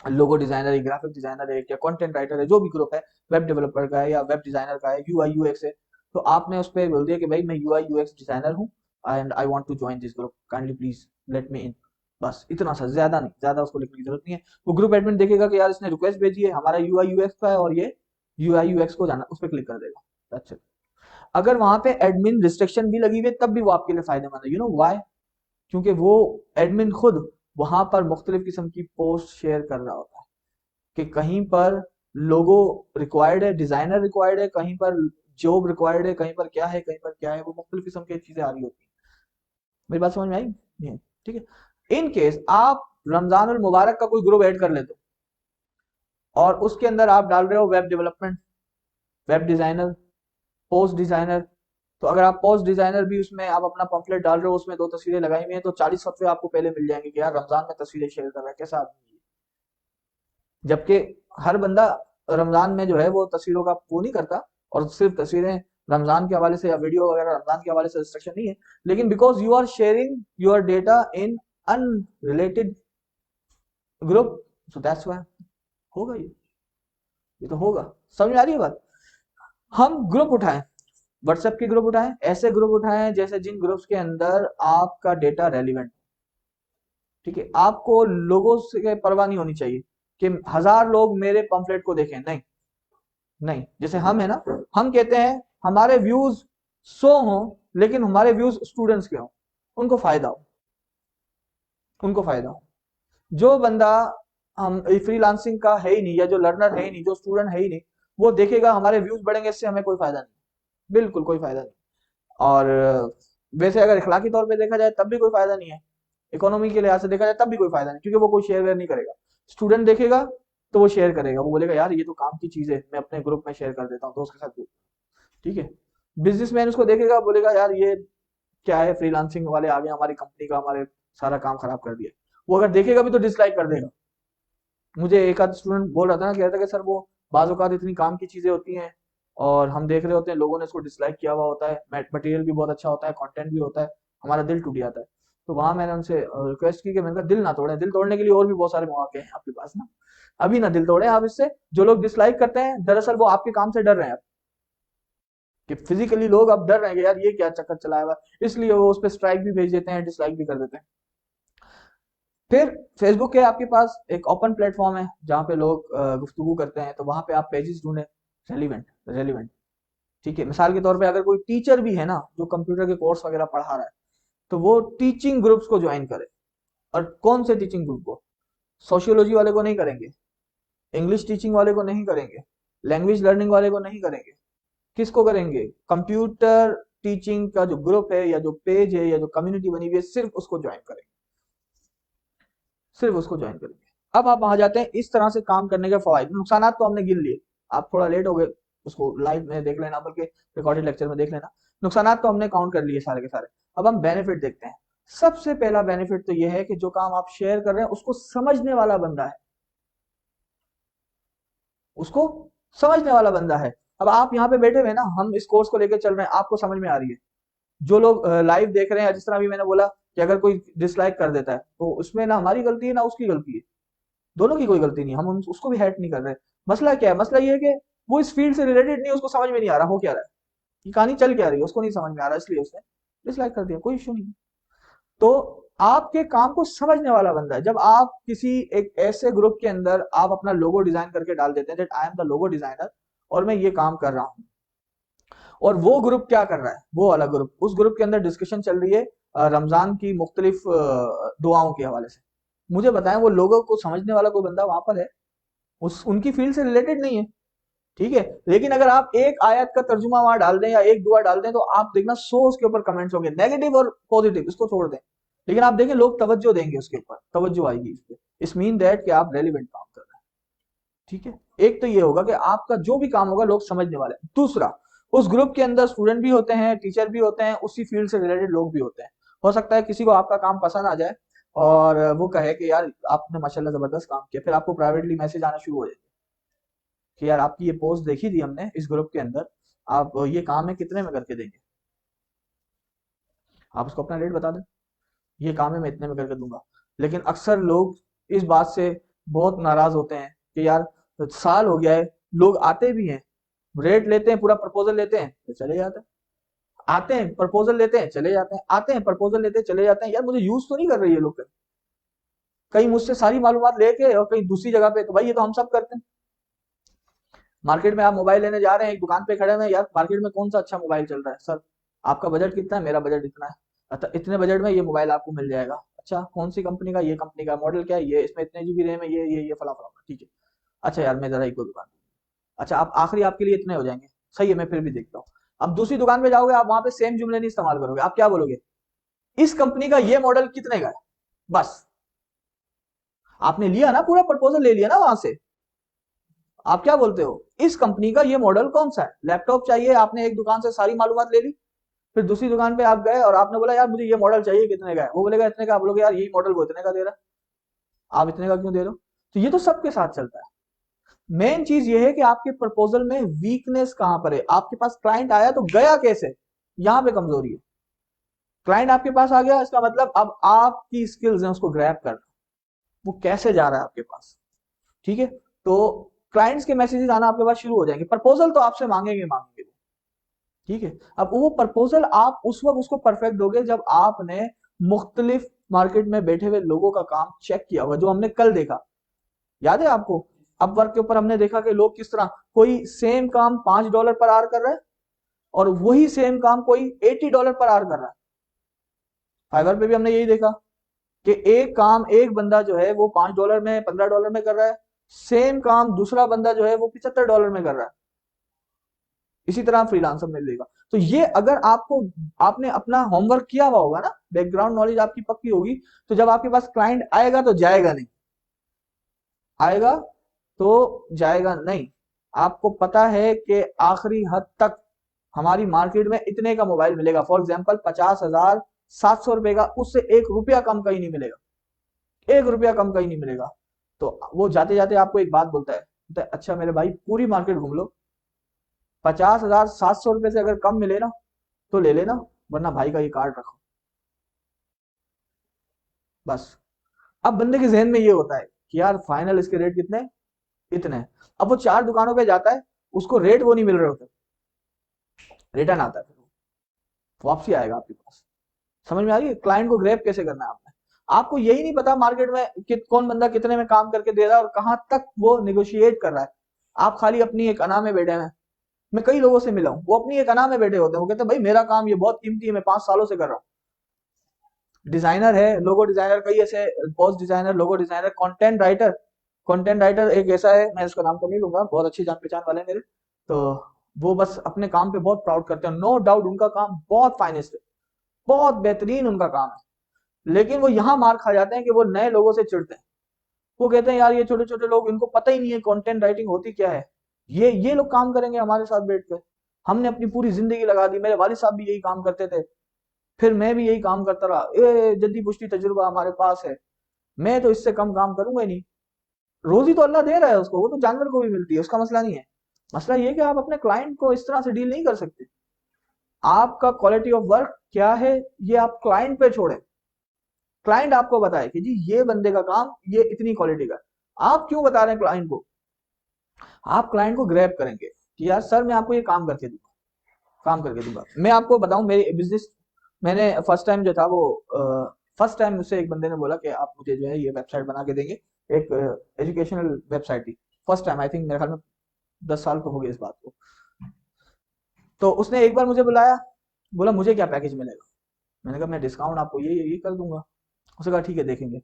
लोगो डिजाइनर है, ग्राफिक डिजाइनर है, या कंटेंट राइटर है, जो भी ग्रुप है, वेब डेवलपर का है या वेब डिजाइनर का है, यूआई यूएक्स है, तो आपने उस पर बोल दिया कि भाई मैं यूआई यूएक्स डिजाइनर हूँ and I want to join this group, kindly please let me in. बस इतना सा, ज्यादा नहीं, ज्यादा उसको लिखने की जरूरत नहीं है। वो ग्रुप एडमिन देखेगा कि यार इसने रिक्वेस्ट भेजी है, हमारा यूआई यूएक्स का है और ये यूआई यूएक्स को जाना, उस पर क्लिक कर देगा। That's it। अगर वहां पे एडमिन रिस्ट्रिक्शन भी लगी हुई है तब भी वो आपके लिए फायदेमंद है। You know why? क्योंकि वो एडमिन खुद वहां पर मुख्तलिफ किस्म की पोस्ट शेयर कर रहा होता है कि कहीं पर लोगो रिक्वायर्ड है, डिजाइनर रिक्वायर्ड है, कहीं पर जॉब रिक्वायर्ड है, कहीं पर क्या है, कहीं पर क्या है, वो मुख्तलिफ किस्म की चीजें आ रही होती हैं। मेरी बात समझ में आई? नहीं। ठीक है, इन केस आप रमजान उल मुबारक का कोई ग्रुप ऐड कर लेते हो और उसके अंदर आप डाल रहे हो web development, web designer, post designer, तो अगर आप पोस्ट डिजाइनर भी उसमें आप अपना पंफलेट डाल रहे हो, उसमें 2 तस्वीरें लगाई हुई हैं, तो 40 सफ़े आपको पहले मिल जाएंगे कि यार रमजान में तस्वीरें शेयर कर रहा है, कैसा आदमी है। जबकि हर बंदा रमजान में जो है वो तस्वीरों का वो नहीं करता, और सिर्फ तस्वीरें रमजान के हवाले से या वीडियो वगैरह रमजान के हवाले से रिस्ट्रिक्शन नहीं है, लेकिन because you are sharing your data in unrelated group, so that's why होगा ये तो होगा। समझ में आ रही है बात? हम ग्रुप उठाएं, व्हाट्सएप के ग्रुप उठाएं, ऐसे ग्रुप उठाएं जैसे जिन ग्रुप्स के अंदर आपका डेटा रेलिवेंट। ठीक है, आपको लोगों से परवाह नहीं होनी चाहिए कि 1000 लोग मेरे पंफलेट को देखें, नहीं नहीं। जैसे हम है ना, हम कहते हैं हमारे व्यूज 100 हो, लेकिन हमारे व्यूज स्टूडेंट्स के हो, उनको फायदा हो, उनको फायदा हो। जो बंदा हम फ्रीलांसिंग का है ही नहीं, या जो लर्नर है ही नहीं, जो स्टूडेंट है ही नहीं, वो देखेगा हमारे व्यूज बढ़ेंगे, इससे हमें कोई फायदा नहीं, बिल्कुल कोई फायदा नहीं। और वैसे अगर इखलाकी तौर पे देखा जाए तब भी कोई फायदा नहीं है, इकोनॉमी के लिहाज से देखा जाए तब भी कोई फायदा नहीं, क्योंकि वो कोई शेयर वेयर नहीं करेगा। स्टूडेंट देखेगा तो वो शेयर करेगा, वो बोलेगा यार ये तो काम की चीज है, मैं अपने ग्रुप में शेयर कर देता हूँ दोस्त के साथ। ठीक है, बिजनेसमैन उसको देखेगा, बोलेगा यार ये क्या है, फ्रीलांसिंग वाले आ गए हमारी कंपनी का, हमारे सारा काम खराब कर दिया। वो अगर देखेगा भी तो डिसलाइक कर देगा। मुझे एक आध स्टूडेंट बोल रहा था ना, कह रहा था कि सर वो बाज़ औक़ात इतनी काम की चीजें होती हैं और हम देख रहे होते हैं लोगों ने इसको डिसलाइक किया हुआ होता है, मटेरियल भी बहुत अच्छा होता है, कंटेंट भी होता है, हमारा दिल टूट जाता है। तो वहां मैंने उनसे रिक्वेस्ट की कि मैंने कहा दिल ना तोड़े, दिल तोड़ने के लिए और भी बहुत सारे मौके हैं आपके पास ना, अभी ना दिल तोड़े आप इससे। जो लोग डिसलाइक करते हैं दरअसल वो आपके काम से डर रहे हैं, कि फिजिकली लोग अब डर रहे हैं कि यार ये क्या चक्कर चलाया हुआ है, इसलिए वो उस पर स्ट्राइक भी भेज देते हैं, डिसलाइक भी कर देते हैं। फिर फेसबुक के आपके पास एक ओपन प्लेटफॉर्म है जहाँ पे लोग गुफ्तगू करते हैं, तो वहां पे आप पेजेस ढूंढें रेलिवेंट रेलिवेंट। ठीक है, मिसाल के तौर पे अगर कोई टीचर भी है ना जो कंप्यूटर के कोर्स वगैरह पढ़ा रहा है, तो वो टीचिंग ग्रुप्स को ज्वाइन करे। और कौन से टीचिंग ग्रुप को? सोशियोलॉजी वाले को नहीं करेंगे, इंग्लिश टीचिंग वाले को नहीं करेंगे, लैंग्वेज लर्निंग वाले को नहीं करेंगे, किसको करेंगे? कंप्यूटर टीचिंग का जो ग्रुप है या जो पेज है या जो कम्युनिटी बनी हुई है, सिर्फ उसको ज्वाइन करेंगे। सिर्फ उसको ज्वाइन करेंगे। अब आप वहां जाते हैं, इस तरह से काम करने के फवायद, नुकसानात तो हमने गिन लिए, आप थोड़ा लेट हो गए, उसको लाइव में देख लेना, बल्कि रिकॉर्डेड लेक्चर में देख लेना। नुकसानात तो हमने काउंट कर लिए सारे के सारे। अब हम बेनिफिट देखते हैं। सबसे पहला बेनिफिट तो यह है कि जो काम आप शेयर कर रहे हैं उसको समझने वाला बंदा है, उसको समझने वाला बंदा है। अब आप यहाँ पे बैठे हुए ना, हम इस कोर्स को लेकर चल रहे हैं, आपको समझ में आ रही है। जो लोग लाइव देख रहे हैं, जिस तरह अभी मैंने बोला कि अगर कोई डिसलाइक कर देता है तो उसमें ना हमारी गलती है ना उसकी गलती है, दोनों की कोई गलती नहीं है, उसको भी हेट नहीं कर रहे। मसला क्या है? मसला ये है कि वो इस फील्ड से रिलेटेड नहीं है, उसको समझ में नहीं आ रहा हो क्या रहा है, ये कहानी चल क्या रही है, उसको नहीं समझ में आ रहा, इसलिए उसने डिसलाइक कर दिया, कोई इशू नहीं है। तो आपके काम को समझने वाला बंदा है। जब आप किसी एक ऐसे ग्रुप के अंदर आप अपना लोगो डिजाइन करके डाल देते हैं, that I am the logo designer और मैं ये काम कर रहा हूँ, और वो ग्रुप क्या कर रहा है, वो वाला ग्रुप, उस ग्रुप के अंदर डिस्कशन चल रही है रमजान की मुख्तलिफ दुआओं के हवाले से, मुझे बताएं वो लोगों को समझने वाला कोई बंदा वहां पर है? उस उनकी फील्ड से रिलेटेड नहीं है, ठीक है। लेकिन अगर आप एक आयत का तर्जुमा वहां डाल दें या एक दुआ डाल दें, तो आप देखना 100 उसके ऊपर कमेंट्स होंगे, नेगेटिव और पॉजिटिव, इसको छोड़ दें। लेकिन आप देखें लोग तवज्जो देंगे, उसके ऊपर तवज्जो आएगी इस पे, इस मीन दैट कि आप रेलिवेंट काम कर रहे हैं, ठीक है। एक तो ये होगा कि आपका जो भी काम होगा लोग समझने वाले हैं। दूसरा, उस ग्रुप के अंदर स्टूडेंट भी होते हैं, टीचर भी होते हैं, उसी फील्ड से रिलेटेड लोग भी होते हैं। हो सकता है किसी को आपका काम पसंद आ जाए और वो कहे कि यार आपने माशाल्लाह जबरदस्त काम किया, फिर आपको प्राइवेटली मैसेज आना शुरू हो जाए कि यार आपकी ये पोस्ट देखी थी हमने इस ग्रुप के अंदर, आप ये काम है कितने में करके देंगे? आप उसको अपना रेट बता दें, ये काम है मैं इतने में करके दूंगा। लेकिन अक्सर लोग इस बात से बहुत नाराज होते हैं कि यार साल हो गया है, लोग आते भी हैं, रेट लेते हैं, पूरा प्रपोजल लेते हैं, तो चले जाते हैं, आते हैं प्रपोजल लेते हैं चले जाते हैं, आते हैं प्रपोजल लेते हैं चले जाते हैं। यार मुझे यूज तो नहीं कर रही है लोग, कहीं मुझसे सारी मालूमात लेके और कहीं दूसरी जगह पे, तो भाई ये तो हम सब करते हैं। मार्केट में आप मोबाइल लेने जा रहे हैं, एक दुकान पे खड़े हैं, यार मार्केट में कौन सा अच्छा मोबाइल चल रहा है सर, आपका बजट कितना है, मेरा बजट इतना है, अच्छा इतने बजट में ये मोबाइल आपको मिल जाएगा, अच्छा कौन सी कंपनी का, ये कंपनी का, मॉडल क्या है ये, इसमें इतने जीबी रैम है, ये फला फला, ठीक है। अच्छा यार मैं जरा एक दो दुकान, अच्छा आप आखिरी आपके लिए इतने हो जाएंगे, सही है मैं फिर भी देखता हूँ। अब दूसरी दुकान पे जाओगे, आप वहां पे सेम जुमले नहीं इस्तेमाल करोगे, आप क्या बोलोगे? इस कंपनी का ये मॉडल कितने का है, बस। आपने लिया ना, पूरा प्रपोजल ले लिया ना वहां से, आप क्या बोलते हो? इस कंपनी का ये मॉडल कौन सा है, लैपटॉप चाहिए, आपने एक दुकान से सारी मालूमात ले ली, फिर दूसरी दुकान पे आप गए और आपने बोला यार मुझे ये मॉडल चाहिए, कितने का है? वो बोलेगा इतने का, आप बोलोगे यार यही मॉडल वो इतने का दे रहा है, आप इतने का क्यों दे रहे हो? तो ये तो सबके साथ चलता है। मेन चीज ये है कि आपके प्रपोजल में वीकनेस कहां पर है, आपके पास क्लाइंट आया तो गया कैसे, यहां पे कमजोरी है। क्लाइंट आपके पास आ गया, इसका मतलब अब आपकी स्किल्स हैं उसको ग्रैब करना, वो कैसे जा रहा है आपके पास, ठीक है। तो क्लाइंट्स के मैसेजेस आना आपके पास शुरू हो जाएंगे, प्रपोजल तो आपसे मांगेंगे मांगेंगे, ठीक है। अब वो प्रपोजल आप उस वक्त उसको परफेक्ट दोगे जब आपने मुख्तलिफ मार्केट में बैठे हुए लोगों का काम चेक किया होगा, जो हमने कल देखा, याद है आपको? अपवर्क के ऊपर हमने देखा कि लोग किस तरह, कोई सेम काम $5 पर आर कर रहा है और वही सेम काम कोई $80 पर आर कर रहा है। फाइवर पे भी हमने यही देखा कि एक काम एक बंदा जो है वो $5 में, $15 में कर रहा है, सेम काम दूसरा बंदा जो है वो $75 में कर रहा है। इसी तरह फ्रीलांसर में लेगा। तो ये अगर आपको, आपने अपना होमवर्क किया हुआ होगा ना, बैकग्राउंड नॉलेज आपकी पक्की होगी, तो जब आपके पास क्लाइंट आएगा तो जाएगा नहीं, आएगा तो जाएगा नहीं। आपको पता है कि आखिरी हद तक हमारी मार्केट में इतने का मोबाइल मिलेगा, फॉर एग्जाम्पल 50,700 रुपए का, उससे ₹1 कम कहीं नहीं मिलेगा, ₹1 कम कहीं नहीं मिलेगा। तो वो जाते जाते आपको एक बात बोलता है अच्छा मेरे भाई पूरी मार्केट घूम लो, 50,700 रुपए से अगर कम मिले ना तो ले लेना, वरना भाई का ये कार्ड रखो, बस। अब बंदे के जहन में ये होता है कि यार फाइनल इसके रेट कितने, इतने हैं। अब वो 4 दुकानों पे जाता है, उसको रेट वो नहीं मिल रहे होते, रिटर्न आता है, फिर वापसी आएगा आपके पास। समझ में आ रही है क्लाइंट को ग्रैब कैसे करना है आपने? आपको यही नहीं पता मार्केट में कौन बंदा कितने में काम करके दे रहा है और कहां तक वो निगोशिएट कर रहा है। आप खाली अपनी एक अना में बैठे हैं। मैं कई लोगों से मिला हूं, वो अपनी एक अना में बैठे होते हैं, वो कहते हैं भाई मेरा काम ये बहुत कीमती है, मैं 5 सालों से कर रहा हूँ। डिजाइनर है, लोगो डिजाइनर, कई ऐसे post designer, logo designer, content writer. Content writer एक ऐसा है, मैं इसका नाम तो नहीं लूंगा, बहुत अच्छी जान पहचान वाले हैं मेरे, तो वो बस अपने काम पे बहुत प्राउड करते हैं, नो डाउट उनका काम बहुत फाइनेस्ट है, बहुत बेहतरीन उनका काम है। लेकिन वो यहाँ मार खा जाते हैं कि वो नए लोगों से चिढ़ते हैं। वो कहते हैं यार ये छोटे छोटे लोग, इनको पता ही नहीं है कंटेंट राइटिंग होती क्या है, ये लोग काम करेंगे हमारे साथ बैठ कर। हमने अपनी पूरी जिंदगी लगा दी, मेरे वालिद साहब भी यही काम करते थे, फिर मैं भी यही काम करता रहा, जद्दी पुश्ती तजुर्बा हमारे पास है, मैं तो इससे कम काम करूंगा ही नहीं। रोजी तो अल्लाह दे रहा है उसको, वो तो जानवर को भी मिलती है, उसका मसला नहीं है। मसला ये कि आप अपने क्लाइंट को इस तरह से डील नहीं कर सकते। आपका क्वालिटी ऑफ वर्क क्या है, ये आप क्लाइंट पे छोड़ें। क्लाइंट आपको बताए कि जी ये बंदे का काम ये इतनी क्वालिटी का है। आप क्यों बता रहे हैं क्लाइंट को? आप क्लाइंट को ग्रैब करेंगे कि यार सर मैं आपको ये काम करके दूंगा, काम करके दूंगा। मैं आपको बताऊं मेरी बिजनेस, मैंने फर्स्ट टाइम जो था वो फर्स्ट टाइम मुझसे एक बंदे ने बोला कि आप मुझे जो है ये वेबसाइट बना के देंगे, एक एजुकेशनल वेबसाइट थी। फर्स्ट टाइम, आई थिंक मेरे ख्याल में 10 साल तो हो गए इस बात को। तो उसने एक बार मुझे बुलाया, बोला मुझे क्या पैकेज मिलेगा। मैंने कहा मैं डिस्काउंट आपको ये कर दूंगा। उसने कहा ठीक है देखेंगे।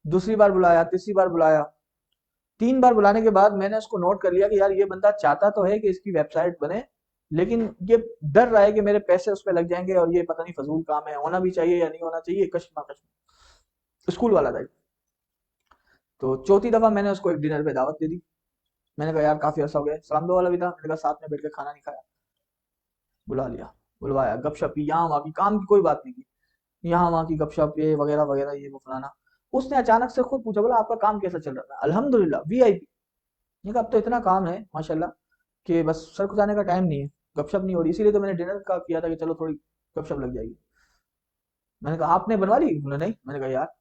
दूसरी बार बुलाया, तीसरी बार बुलाया, 3 बार बुलाने के बाद मैंने उसको नोट कर लिया कि यार ये बंदा चाहता तो है कि इसकी वेबसाइट बने, लेकिन ये डर रहा है कि मेरे पैसे उस पर लग जाएंगे और ये पता नहीं फजूल काम है, होना भी चाहिए या नहीं होना चाहिए, कश्मा कश्मा स्कूल वाला था। तो चौथी दफा मैंने उसको एक डिनर पे दावत दे दी। मैंने कहा यार काफी अर्सा हो गया, सलाम दो वाला भी था, मैंने कहा साथ में बैठ के खाना नहीं खाया। बुला लिया, बुलवाया, गपशप की, यहाँ वहाँ की, काम की कोई बात नहीं की, यहाँ वहाँ की गपशप, ये वगैरह वगैरह, ये वो फलाना। उसने अचानक से खुद पूछा, बोला आपका काम कैसा चल रहा है? अल्हम्दुलिल्लाह वीआईपी। मैंने कहा अब तो इतना काम है माशाल्लाह कि बस सर को जाने का टाइम नहीं है, गपशप नहीं हो रही, इसीलिए तो मैंने डिनर का किया था कि चलो थोड़ी गपशप लग जाएगी। मैंने कहा आपने बनवा ली? बोले नहीं। मैंने कहा यार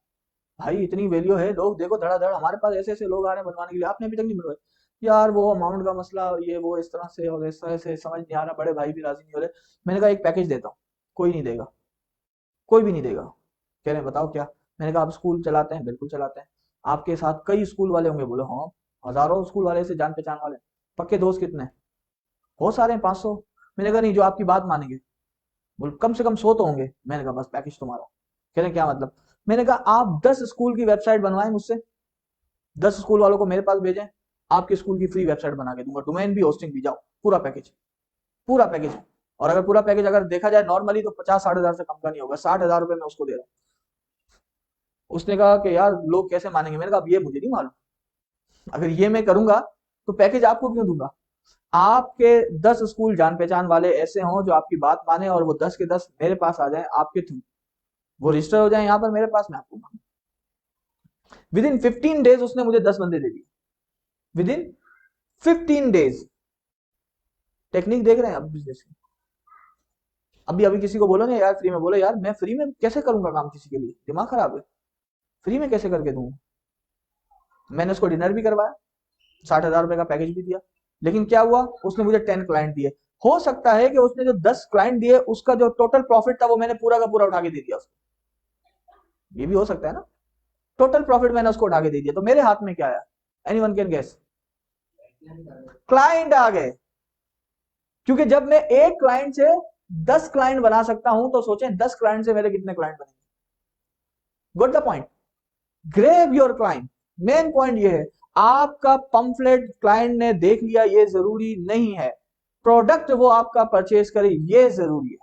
भाई इतनी वैल्यू है, लोग देखो धड़ाधड़ हमारे पास ऐसे ऐसे लोग आ रहे हैं बनवाने के लिए, आपने अभी तक नहीं बनवाई। यार वो अमाउंट का मसला, ये वो इस तरह से और इस तरह से समझ नहीं आ रहा, बड़े भाई भी राजी नहीं हो रहे। मैंने कहा एक पैकेज देता हूँ, कोई नहीं देगा, कोई भी नहीं देगा। कह रहे हैं बताओ क्या? मैंने कहा आप स्कूल चलाते हैं? बिल्कुल चलाते हैं। आपके साथ कई स्कूल वाले होंगे? बोले हाँ, हजारों स्कूल वाले से जान पहचान वाले। पक्के दोस्त कितने? बहुत सारे हैं, 500। मैंने कहा नहीं, जो आपकी बात मानेंगे। बोले कम से कम 100 तो होंगे। मैंने कहा बस पैकेज तुम्हारा। कह रहे हैं क्या मतलब? मैंने कहा आप 10 स्कूल की वेबसाइट बनवाएं मुझसे, 10 स्कूल वालों को मेरे पास भेजें, आपके स्कूल की फ्री वेबसाइट बना के दूंगा, डोमेन भी होस्टिंग भी, जाओ पूरा पैकेज, पूरा पैकेज। और अगर पूरा पैकेज अगर देखा जाए नॉर्मली तो 50-60 हजार से कम का नहीं होगा, 60 हजार रुपए में उसको दे रहा हूँ। उसने कहा कि यार लोग कैसे मानेंगे? मैंने कहा अब ये मुझे नहीं मालूम, अगर ये मैं करूंगा तो पैकेज आपको क्यों दूंगा? आपके 10 स्कूल जान पहचान वाले ऐसे हों जो आपकी बात माने और वो 10 के 10 मेरे पास आ जाए आपके थ्रू, वो रजिस्टर हो जाए यहाँ पर मेरे पास, मैं आपको विद इन 15 डेज उसने मुझे 10 बंदे दे दिए, विद इन 15 डेज। टेक्निक देख रहे हैं अब बिजनेस की। अभी अभी किसी को बोलो ना यार फ्री में, बोलो यार मैं फ्री में कैसे करूंगा काम किसी के लिए, दिमाग खराब है, फ्री में कैसे करके दूंगा? मैंने उसको डिनर भी करवाया, 60 हजार रुपए का पैकेज भी दिया, लेकिन क्या हुआ, उसने मुझे 10 क्लाइंट दिए। हो सकता है कि उसने जो 10 क्लाइंट दिए उसका जो टोटल प्रॉफिट था वो मैंने पूरा का पूरा उठा के दे दिया उसको। ये भी हो सकता है ना, टोटल प्रॉफिट मैंने उसको उठा के दे दिया, तो मेरे हाथ में क्या आया? Anyone can guess? क्लाइंट आ गए। क्योंकि जब मैं एक क्लाइंट से 10 क्लाइंट बना सकता हूं तो सोचें 10 क्लाइंट से मेरे कितने क्लाइंट बनेंगे। Good the point, grab your client. Main point ये है, आपका पंफलेट क्लाइंट ने देख लिया ये जरूरी नहीं है, प्रोडक्ट वो आपका परचेज करे ये जरूरी है।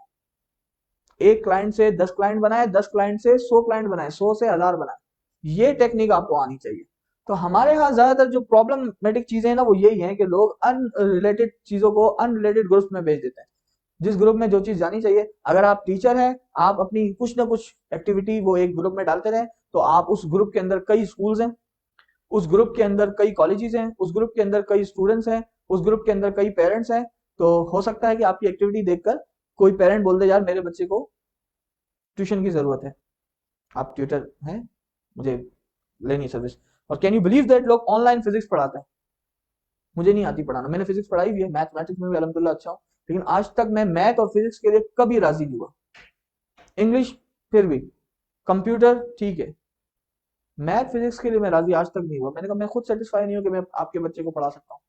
एक क्लाइंट से 10 क्लाइंट बनाए, 10 क्लाइंट से 100 क्लाइंट बनाए, 100 से 1000 बनाए, ये टेक्निक आपको आनी चाहिए। तो हमारे यहाँ ज्यादातर जो प्रॉब्लमेटिक चीजें हैं ना वो यही है कि लोग अनरिलेटेड चीजों को अनरिलेटेड ग्रुप में भेज देते हैं। जिस ग्रुप में जो चीज जानी चाहिए, अगर आप टीचर हैं, आप अपनी कुछ ना कुछ एक्टिविटी वो एक ग्रुप में डालते रहें, तो आप उस ग्रुप के अंदर कई स्कूल्स हैं, उस ग्रुप के अंदर कई कॉलेजेस हैं, उस ग्रुप के अंदर कई स्टूडेंट्स हैं, उस ग्रुप के अंदर कई पेरेंट्स हैं। तो हो सकता है कि आपकी एक्टिविटी देखकर कोई पेरेंट बोल दे यार मेरे बच्चे को ट्यूशन की जरूरत है, आप ट्यूटर हैं, मुझे लेनी सर्विस। और कैन यू बिलीव दैट लोग ऑनलाइन फिजिक्स पढ़ाते हैं? मुझे नहीं आती पढ़ाना, मैंने फिजिक्स पढ़ाई भी है, मैथमेटिक्स में भी अलहमदुलिल्लाह अच्छा हूँ, लेकिन आज तक मैं मैथ और फिजिक्स के लिए कभी राजी नहीं हुआ। इंग्लिश फिर भी, कंप्यूटर ठीक है, मैथ फिजिक्स के लिए मैं राजी आज तक नहीं हुआ। मैंने कहा मैं खुद सेटिस्फाई नहीं हूँ कि मैं आपके बच्चे को पढ़ा सकता हूँ।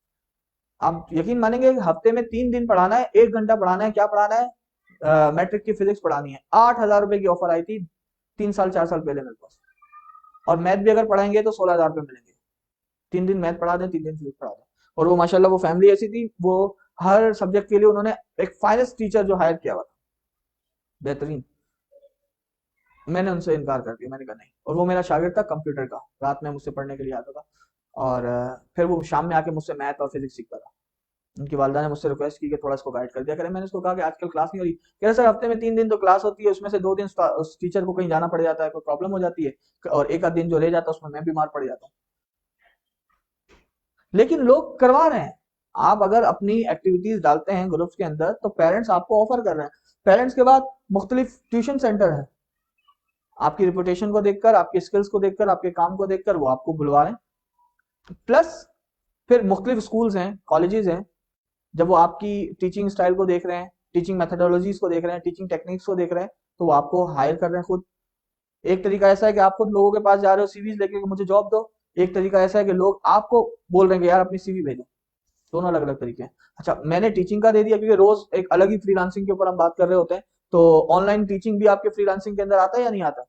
आप यकीन मानेंगे हफ्ते में 3 दिन पढ़ाना है, 1 घंटा पढ़ाना है, क्या पढ़ाना है? मैट्रिक की फिजिक्स पढ़ानी है। 8 हजार रुपए की ऑफर आई थी 3 साल 4 साल पहले मेरे पास। और मैथ भी अगर पढ़ाएंगे तो 16 हजार रुपए मिलेंगे, 3 दिन मैथ पढ़ा दें, 3 दिन फिजिक्स पढ़ा दें। और वो माशाल्लाह वो फैमिली ऐसी थी, वो हर सब्जेक्ट के लिए उन्होंने एक फाइनेंस टीचर जो हायर किया हुआ था, बेहतरीन। मैंने उनसे इनकार कर दिया, मैंने कहा नहीं। और वो मेरा शागिर्द था कंप्यूटर का, रात में मुझसे पढ़ने के लिए आता था, और फिर वो शाम में आके मुझसे मैथ और फिजिक्स सीखता था। उनकी वालदा ने मुझसे रिक्वेस्ट की कि थोड़ा इसको गाइड कर दिया करें। मैंने उसको कहा कि आजकल क्लास नहीं हो रही। कह रहे सर हफ्ते में 3 दिन तो क्लास होती है, उसमें से 2 दिन उस टीचर को कहीं जाना पड़ जाता है, कोई प्रॉब्लम हो जाती है, और एक आध दिन जो रह जाता है उसमें मैं बीमार पड़ जाता हूँ। लेकिन लोग करवा रहे हैं। आप अगर अपनी एक्टिविटीज डालते हैं ग्रुप्स के अंदर तो पेरेंट्स आपको ऑफर कर रहे हैं। पेरेंट्स के बाद मुख्तलिफ ट्यूशन सेंटर है, आपकी रिपुटेशन को देखकर, आपकी स्किल्स को देखकर, आपके काम को देखकर वो आपको बुलवा रहे हैं। प्लस फिर मुख्तलिफ स्कूल्स हैं, कॉलेजेस हैं, जब वो आपकी टीचिंग स्टाइल को देख रहे हैं, टीचिंग मेथडोलॉजीज को देख रहे हैं, टीचिंग टेक्निक्स को देख रहे हैं, तो वो आपको हायर कर रहे हैं खुद। एक तरीका ऐसा है कि आप खुद लोगों के पास जा रहे हो सीवीज लेके कि मुझे जॉब दो। एक तरीका ऐसा है कि लोग आपको बोल रहे हैं कि यार अपनी सीवी भेजो। दोनों अलग अलग तरीके हैं। अच्छा, मैंने टीचिंग का दे दिया क्योंकि रोज एक अलग ही फ्रीलांसिंग के ऊपर हम बात कर रहे होते हैं। तो ऑनलाइन टीचिंग भी आपके फ्रीलांसिंग के अंदर आता है या नहीं आता?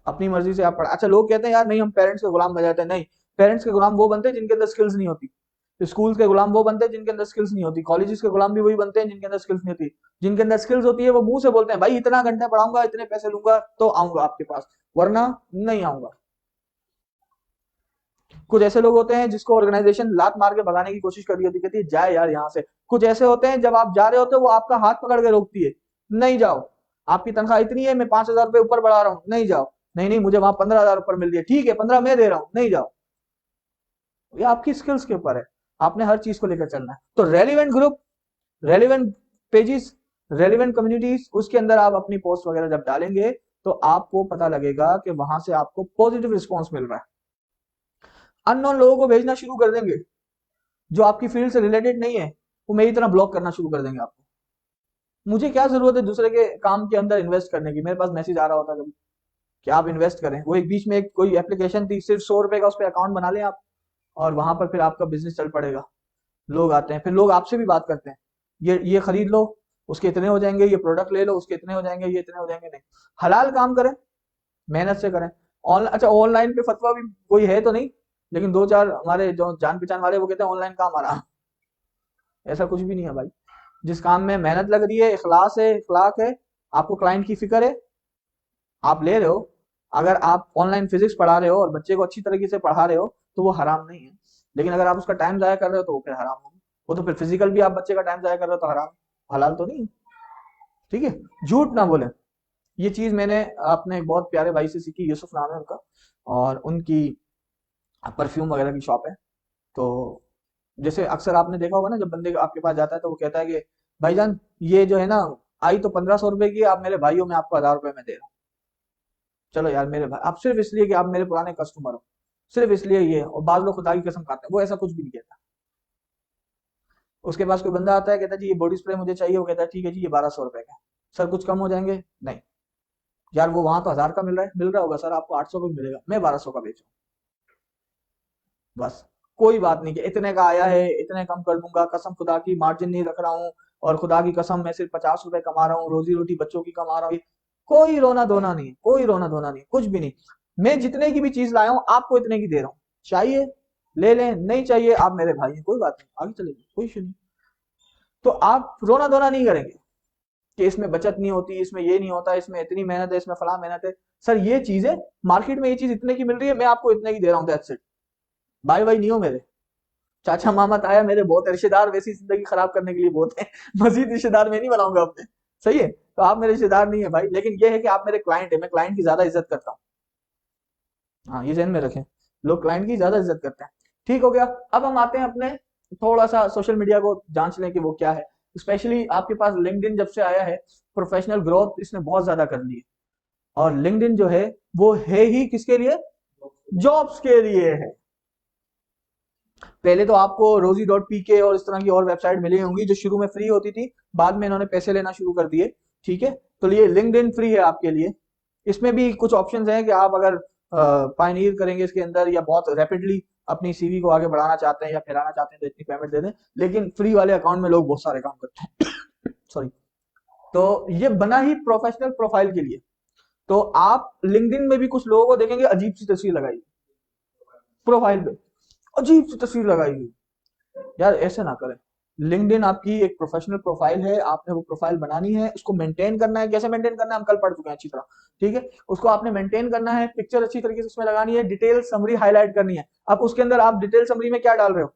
अपनी मर्जी से आप पढ़ा। अच्छा, लोग कहते हैं यार नहीं हम पेरेंट्स के गुलाम बन जाते हैं। नहीं, पेरेंट्स के गुलाम वो बनते हैं जिनके अंदर स्किल्स नहीं होती। स्कूल के गुलाम वो बनते हैं जिनके अंदर स्किल्स नहीं होती। कॉलेजेस के गुलाम भी वही बनते हैं जिनके अंदर स्किल्स नहीं होती। जिनके अंदर स्किल्स होती है वो मुंह से बोलते हैं भाई इतना घंटा पढ़ाऊंगा, इतने पैसे लूंगा तो आऊंगा आपके पास, वरना नहीं आऊंगा। कुछ ऐसे लोग होते हैं जिसको ऑर्गेनाइजेशन लात मार के भगाने की कोशिश कर रही होती, कहती है जाए यार यहाँ से। कुछ ऐसे होते हैं जब आप जा रहे होते हो वो आपका हाथ पकड़ के रोकती है, नहीं जाओ, आपकी तनख्वाह इतनी है, मैं 5,000 रुपये ऊपर बढ़ा रहा हूँ, नहीं जाओ। नहीं नहीं, मुझे वहां 15,000 ऊपर मिल रही है, ठीक है 15 मैं दे रहा हूँ, नहीं जाओ। ये आपकी स्किल्स के ऊपर है, आपने हर चीज को लेकर चलना है। तो relevant group, relevant pages, relevant communities, उसके अंदर आप अपनी पोस्ट वगैरह जब डालेंगे तो आपको पता लगेगा कि वहां से आपको पॉजिटिव रिस्पॉन्स मिल रहा है। अननोन लोगों को भेजना शुरू कर देंगे, जो आपकी फील्ड से रिलेटेड नहीं है, वो मेरी तरह ब्लॉक करना शुरू कर देंगे आपको। मुझे क्या जरूरत है दूसरे के काम के अंदर इन्वेस्ट करने की? मेरे पास मैसेज आ रहा होता कभी कि आप इन्वेस्ट करें। वो एक बीच में एक कोई एप्लीकेशन थी, सिर्फ 100 रुपए का उस पर अकाउंट बना लें आप, और वहां पर फिर आपका बिजनेस चल पड़ेगा। लोग आते हैं, फिर लोग आपसे भी बात करते हैं, ये खरीद लो, उसके इतने हो जाएंगे, ये प्रोडक्ट ले लो, उसके इतने हो जाएंगे, ये इतने हो जाएंगे। नहीं, हलाल काम करें, मेहनत से करें। ऑनलाइन, अच्छा ऑनलाइन पे फतवा भी कोई है तो नहीं, लेकिन दो चार हमारे जो जान पहचान वाले वो कहते हैं ऑनलाइन काम आ रहा। ऐसा कुछ भी नहीं है भाई। जिस काम में मेहनत लग रही है, इखलास है, इखलाक है, आपको क्लाइंट की फिक्र है, आप ले रहे हो। अगर आप ऑनलाइन फिजिक्स पढ़ा रहे हो और बच्चे को अच्छी तरीके से पढ़ा रहे हो तो वो हराम नहीं है। लेकिन अगर आप उसका टाइम जाया कर रहे हो तो वो फिर हराम होगा। वो तो फिर फिजिकल भी आप बच्चे का टाइम जाया कर रहे हो तो हराम, हलाल तो नहीं है। ठीक है, झूठ ना बोले। ये चीज मैंने अपने एक बहुत प्यारे भाई से सीखी, यूसुफ नाम है उनका, और उनकी परफ्यूम वगैरह की शॉप है। तो जैसे अक्सर आपने देखा होगा ना, जब बंदे आपके पास जाता है तो वो कहता है कि भाईजान ये जो है ना, आई तो 1,500 रुपए की, आप मेरे भाई हो, मैं आपको 1,000 रुपए में दे रहा हूँ। चलो यार मेरे भाई, आप सिर्फ इसलिए कि आप मेरे पुराने कस्टमर हो, सिर्फ इसलिए ये। और बाज लोग खुदा की कसम खाते हैं, वो ऐसा कुछ भी नहीं कहता। उसके पास कोई बंदा आता है, कहता है जी ये बॉडी स्प्रे मुझे चाहिए, वो कहता है ठीक है जी ये 1,200 रुपए का है। सर कुछ कम हो जाएंगे? नहीं। यार वो वहां तो 1,000 का मिल रहा है, मिल रहा होगा सर, आपको 800 का भी मिलेगा, मैं 1,200 का बेचूं, बस। कोई बात नहीं कि इतने का आया है, इतने कम कर दूंगा, कसम खुदा की मार्जिन नहीं रख रहा हूँ, और खुदा की कसम मैं सिर्फ 50 रुपए कमा रहा हूँ, रोजी रोटी बच्चों की कमा रहा हूँ। कोई रोना धोना नहीं, कोई रोना धोना नहीं, कुछ भी नहीं। मैं जितने की भी चीज लाया हूँ आपको इतने की दे रहा हूँ, चाहिए ले लें, नहीं चाहिए आप मेरे भाई हैं, कोई बात नहीं, आगे चलेगी, कोई इशू नहीं। तो आप रोना धोना नहीं करेंगे कि इसमें बचत नहीं होती, इसमें ये नहीं होता, इसमें इतनी मेहनत है, इसमें फला मेहनत है। सर ये चीज है, मार्केट में ये चीज इतने की मिल रही है, मैं आपको इतने की दे रहा हूँ, दैट्स इट। भाई भाई नहीं हो मेरे, चाचा मामा ताया मेरे बहुत है, रिश्तेदार वैसी जिंदगी खराब करने के लिए बहुत है। मजीद रिश्तेदार मैं नहीं बनाऊंगा अपने, सही है। तो आप मेरे रिश्तेदार नहीं है भाई, लेकिन ये है कि आप मेरे क्लाइंट है, मैं क्लाइंट की ज्यादा इज्जत करता हूँ। हाँ, ये ध्यान में रखें, लोग क्लाइंट की ज्यादा इज्जत करते हैं। ठीक हो गया। अब हम आते हैं अपने, थोड़ा सा सोशल मीडिया को जांच लें कि वो क्या है। स्पेशली आपके पास लिंक्डइन जब से आया है, प्रोफेशनल ग्रोथ इसने बहुत ज्यादा कर ली है। और लिंक्डइन जो है वो है ही किसके लिए? जॉब्स के लिए है। पहले तो आपको रोजी डॉट पी के और इस तरह की और वेबसाइट मिली होंगी जो शुरू में फ्री होती थी, बाद में इन्होंने पैसे लेना शुरू कर दिए। ठीक है, तो ये लिंक्डइन फ्री है आपके लिए। इसमें भी कुछ ऑप्शंस हैं कि आप अगर पायनियर करेंगे इसके अंदर, या बहुत रैपिडली अपनी सीवी को आगे बढ़ाना चाहते हैं या फैलाना चाहते हैं तो इतनी पेमेंट दे दें। लेकिन फ्री वाले अकाउंट में लोग बहुत सारे काम करते हैं। सॉरी। तो ये बना ही प्रोफेशनल प्रोफाइल के लिए। तो आप लिंक्डइन में भी कुछ लोगों को देखेंगे अजीब सी तस्वीर लगाई प्रोफाइल पे, अजीब सी तस्वीर लगाई हुई। यार ऐसे ना करें, लिंक्डइन आपकी एक प्रोफेशनल प्रोफाइल है, आपने वो प्रोफाइल बनानी है, उसको मेंटेन करना है। कैसे मेंटेन करना है हम कल पढ़ चुके हैं अच्छी तरह, ठीक है। उसको आपने मेंटेन करना है, पिक्चर अच्छी तरीके से उसमें लगानी है, डिटेल समरी हाईलाइट करनी है। अब उसके अंदर आप डिटेल समरी में क्या डाल रहे हो?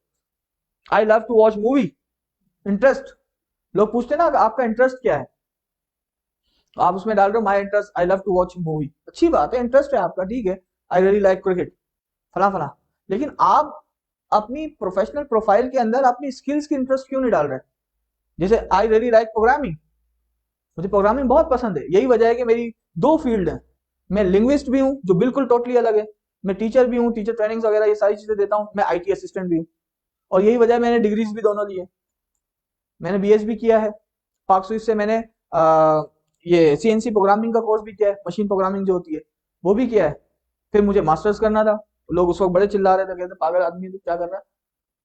I love to watch movie, interest. लोग पूछते हैं ना आपका इंटरेस्ट क्या है, तो आप उसमें डाल रहे हो my interest I love to watch movie, अच्छी बात है, इंटरेस्ट है आपका, ठीक है। आई रियली लाइक क्रिकेट, फला फला। लेकिन आप अपनी प्रोफेशनल प्रोफाइल के अंदर अपनी स्किल्स की इंटरेस्ट क्यों नहीं डाल रहे? जैसे आई रियली लाइक प्रोग्रामिंग, मुझे प्रोग्रामिंग बहुत पसंद है, यही वजह है कि मेरी दो फील्ड है। मैं लिंग्विस्ट भी हूँ जो बिल्कुल टोटली अलग है, मैं टीचर भी हूँ, टीचर ट्रेनिंग्स वगैरह ये सारी चीजें देता हूँ, मैं आईटी असिस्टेंट भी हूँ। और यही वजह है मैंने डिग्रीज भी दोनों ली है। मैंने बीएस भी किया है पाक स्विस से, मैंने ये सीएनसी प्रोग्रामिंग का कोर्स भी किया है, मशीन प्रोग्रामिंग जो होती है वो भी किया है। फिर मुझे मास्टर्स करना था, लोग उस वक्त बड़े चिल्ला रहे थे, कहते पागल आदमी तो क्या कर रहा है,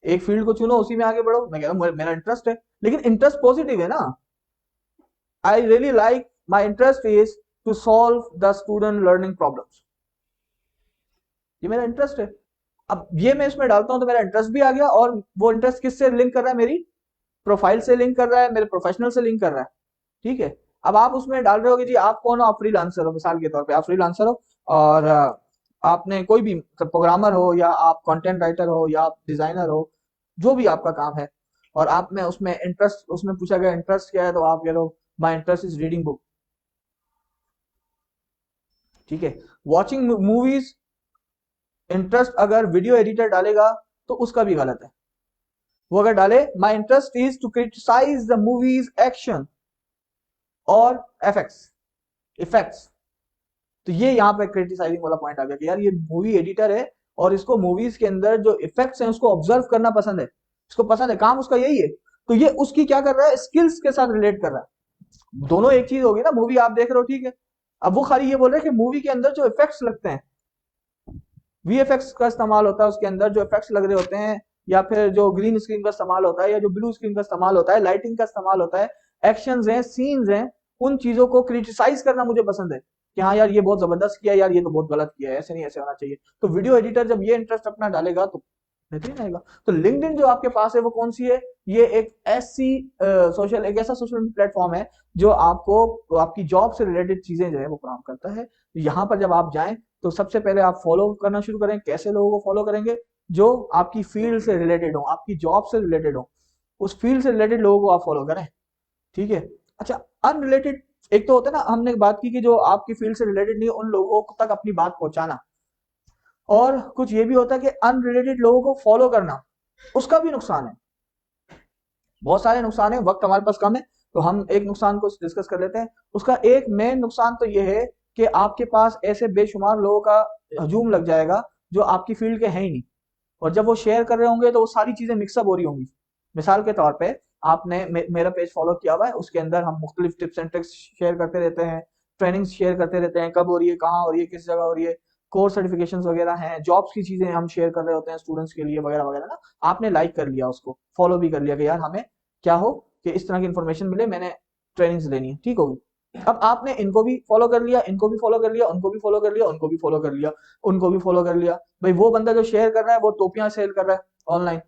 एक फील्ड को चुनो उसी में आगे बढ़ो। मैं कह रहा हूँ मेरा इंटरेस्ट है, लेकिन इंटरेस्ट पॉजिटिव है ना। I really like my interest is to solve the student learning problems, ये मेरा इंटरेस्ट है। अब ये मैं इसमें डालता हूं तो मेरा इंटरेस्ट भी आ गया, और वो इंटरेस्ट किससे लिंक कर रहा है? मेरी प्रोफाइल से लिंक कर रहा है, मेरे प्रोफेशनल से लिंक कर रहा है, ठीक है। अब आप उसमें डाल रहे हो कि जी आप कौन हो, आप फ्रीलांसर हो, मिसाल के तौर पे आप फ्रीलांसर हो, और आपने कोई भी मतलब प्रोग्रामर हो, या आप कंटेंट राइटर हो, या आप डिजाइनर हो, जो भी आपका काम है, और आप में उसमें इंटरेस्ट, उसमें पूछा गया इंटरेस्ट क्या है, तो आप कह लो my interest is reading book, ठीक है। वॉचिंग मूवीज, इंटरेस्ट अगर वीडियो एडिटर डालेगा तो उसका भी गलत है। वो अगर डाले my interest is to criticise the movies action और एफेक्ट्स, इफेक्ट्स, तो ये यहाँ पे क्रिटिसाइजिंग वाला पॉइंट आ गया कि यार ये मूवी एडिटर है, और इसको मूवीज के अंदर जो इफेक्ट्स हैं उसको ऑब्जर्व करना पसंद है, इसको पसंद है, काम उसका यही है। तो ये उसकी क्या कर रहा है, स्किल्स के साथ रिलेट कर रहा है। दोनों एक चीज होगी ना, मूवी आप देख रहे हो, ठीक है। अब वो खाली ये बोल रहे हैं कि मूवी के अंदर जो इफेक्ट्स लगते हैं, वीएफएक्स का इस्तेमाल होता है उसके अंदर, जो इफेक्ट्स लग रहे होते हैं, या फिर जो ग्रीन स्क्रीन का इस्तेमाल होता है, या जो ब्लू स्क्रीन का इस्तेमाल होता है, लाइटिंग का इस्तेमाल होता है, एक्शंस हैं, सीन्स हैं, उन चीजों को क्रिटिसाइज करना मुझे पसंद है कि हाँ यार ये बहुत जबरदस्त किया, यार ये तो बहुत गलत किया है, ऐसे नहीं, ऐसे होना चाहिए। तो वीडियो एडिटर जब ये इंटरेस्ट अपना डालेगा तो बेहतरीन आएगा। तो लिंक्डइन जो आपके पास है वो कौन सी है? ये एक ऐसी सोशल, एक ऐसा सोशल प्लेटफॉर्म है जो आपको आपकी जॉब से रिलेटेड चीजें जो है वो काम करता है। यहाँ पर जब आप जाएं तो सबसे पहले आप फॉलो करना शुरू करें। कैसे लोगों को फॉलो करेंगे? जो आपकी फील्ड से रिलेटेड हो, आपकी जॉब से रिलेटेड हो, उस फील्ड से रिलेटेड लोगों को आप फॉलो करें, ठीक है। अच्छा, अनरिलेटेड, एक तो होता है ना, हमने बात की कि जो आपकी फील्ड से रिलेटेड नहीं, उन लोगों तक अपनी बात पहुंचाना, और कुछ ये भी होता है कि अनरिलेटेड लोगों को फॉलो करना, उसका भी नुकसान है। बहुत सारे नुकसान है, वक्त हमारे पास कम है, तो हम एक नुकसान को डिस्कस कर लेते हैं। उसका एक मेन नुकसान तो ये है कि आपके पास ऐसे बेशुमार लोगों का हजूम लग जाएगा जो आपकी फील्ड के हैं ही नहीं, और जब वो शेयर कर रहे होंगे तो वो सारी चीजें मिक्सअप हो रही होंगी। मिसाल के तौर पे आपने मेरा पेज फॉलो किया हुआ है, उसके अंदर हम मुख्तलिफ टिप्स एंड ट्रिक्स शेयर करते रहते हैं, ट्रेनिंग्स शेयर करते रहते हैं, कब हो रही है, कहाँ हो रही है, किस जगह हो रही है, कोर्स सर्टिफिकेशन वगैरह हैं, जॉब्स की चीजें हम शेयर कर रहे होते हैं स्टूडेंट्स के लिए वगैरह वगैरह ना। आपने लाइक कर लिया, उसको फॉलो भी कर लिया कि यार हमें क्या हो कि इस तरह की इन्फॉर्मेशन मिले, मैंने ट्रेनिंग्स लेनी है, ठीक होगी। अब आपने इनको भी फॉलो कर लिया, इनको भी फॉलो कर लिया, उनको भी फॉलो कर लिया, उनको भी फॉलो कर लिया, उनको भी फॉलो कर लिया। भाई वो बंदा जो शेयर कर रहा है वो टोपियां सेल कर रहा है ऑनलाइन,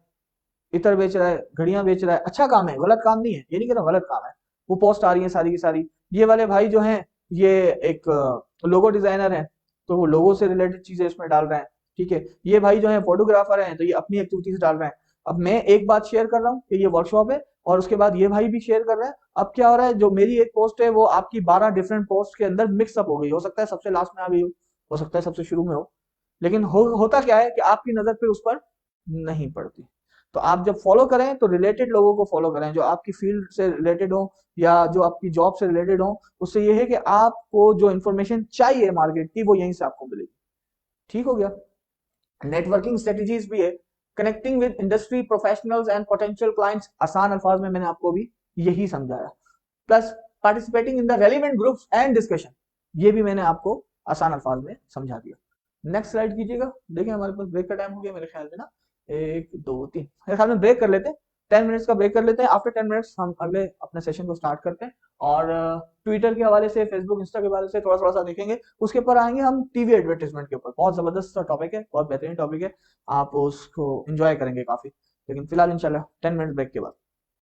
इतर बेच रहा है, घड़ियां बेच रहा है, अच्छा काम है, गलत काम नहीं है, ये नहीं कहता गलत काम है। वो पोस्ट आ रही है सारी की सारी। ये वाले भाई जो हैं, ये एक लोगो डिजाइनर है, तो वो लोगो से रिलेटेड चीजें इसमें डाल रहे हैं, ठीक है। ये भाई जो है फोटोग्राफर हैं, तो ये अपनी एक्टिविटीज डाल रहे हैं। अब मैं एक बात शेयर कर रहा हूँ कि ये वर्कशॉप है, और उसके बाद ये भाई भी शेयर कर रहे हैं। अब क्या हो रहा है, जो मेरी एक पोस्ट है वो आपकी 12 डिफरेंट पोस्ट के अंदर मिक्सअप हो गई, हो सकता है सबसे लास्ट में आ गई हो सकता है सबसे शुरू में हो, लेकिन होता क्या है कि आपकी नजर फिर उस पर नहीं पड़ती। तो आप जब फॉलो करें तो रिलेटेड लोगों को फॉलो करें, जो आपकी फील्ड से रिलेटेड हो, या जो आपकी जॉब से रिलेटेड हो। उससे ये है कि आपको जो इन्फॉर्मेशन चाहिए मार्केट की वो यहीं से आपको मिलेगी, ठीक हो गया। नेटवर्किंग स्ट्रेटेजीज भी है, connecting with industry professionals and potential clients, आसान अल्फाज में मैंने आपको भी यही समझाया। Plus participating in the relevant groups and discussion, ये भी मैंने आपको आसान अल्फाज में समझा दिया। नेक्स्ट स्लाइड कीजिएगा। देखिए हमारे पास ब्रेक का टाइम हो गया मेरे ख्याल में ना, एक दो तीन, मेरे ख्याल में ब्रेक कर लेते हैं, 10 मिनट्स का ब्रेक कर लेते हैं। आफ्टर 10 मिनट्स हम अगले अपने सेशन को स्टार्ट करते हैं, और ट्विटर के हवाले से, फेसबुक इंस्टा के हवाले से थोड़ा थोड़ा सा देखेंगे। उसके ऊपर आएंगे हम टीवी एडवर्टाइजमेंट के ऊपर, बहुत जबरदस्त टॉपिक है, बहुत बेहतरीन टॉपिक है, आप उसको एंजॉय करेंगे काफी। लेकिन फिलहाल इंशाल्लाह 10 मिनट ब्रेक के बाद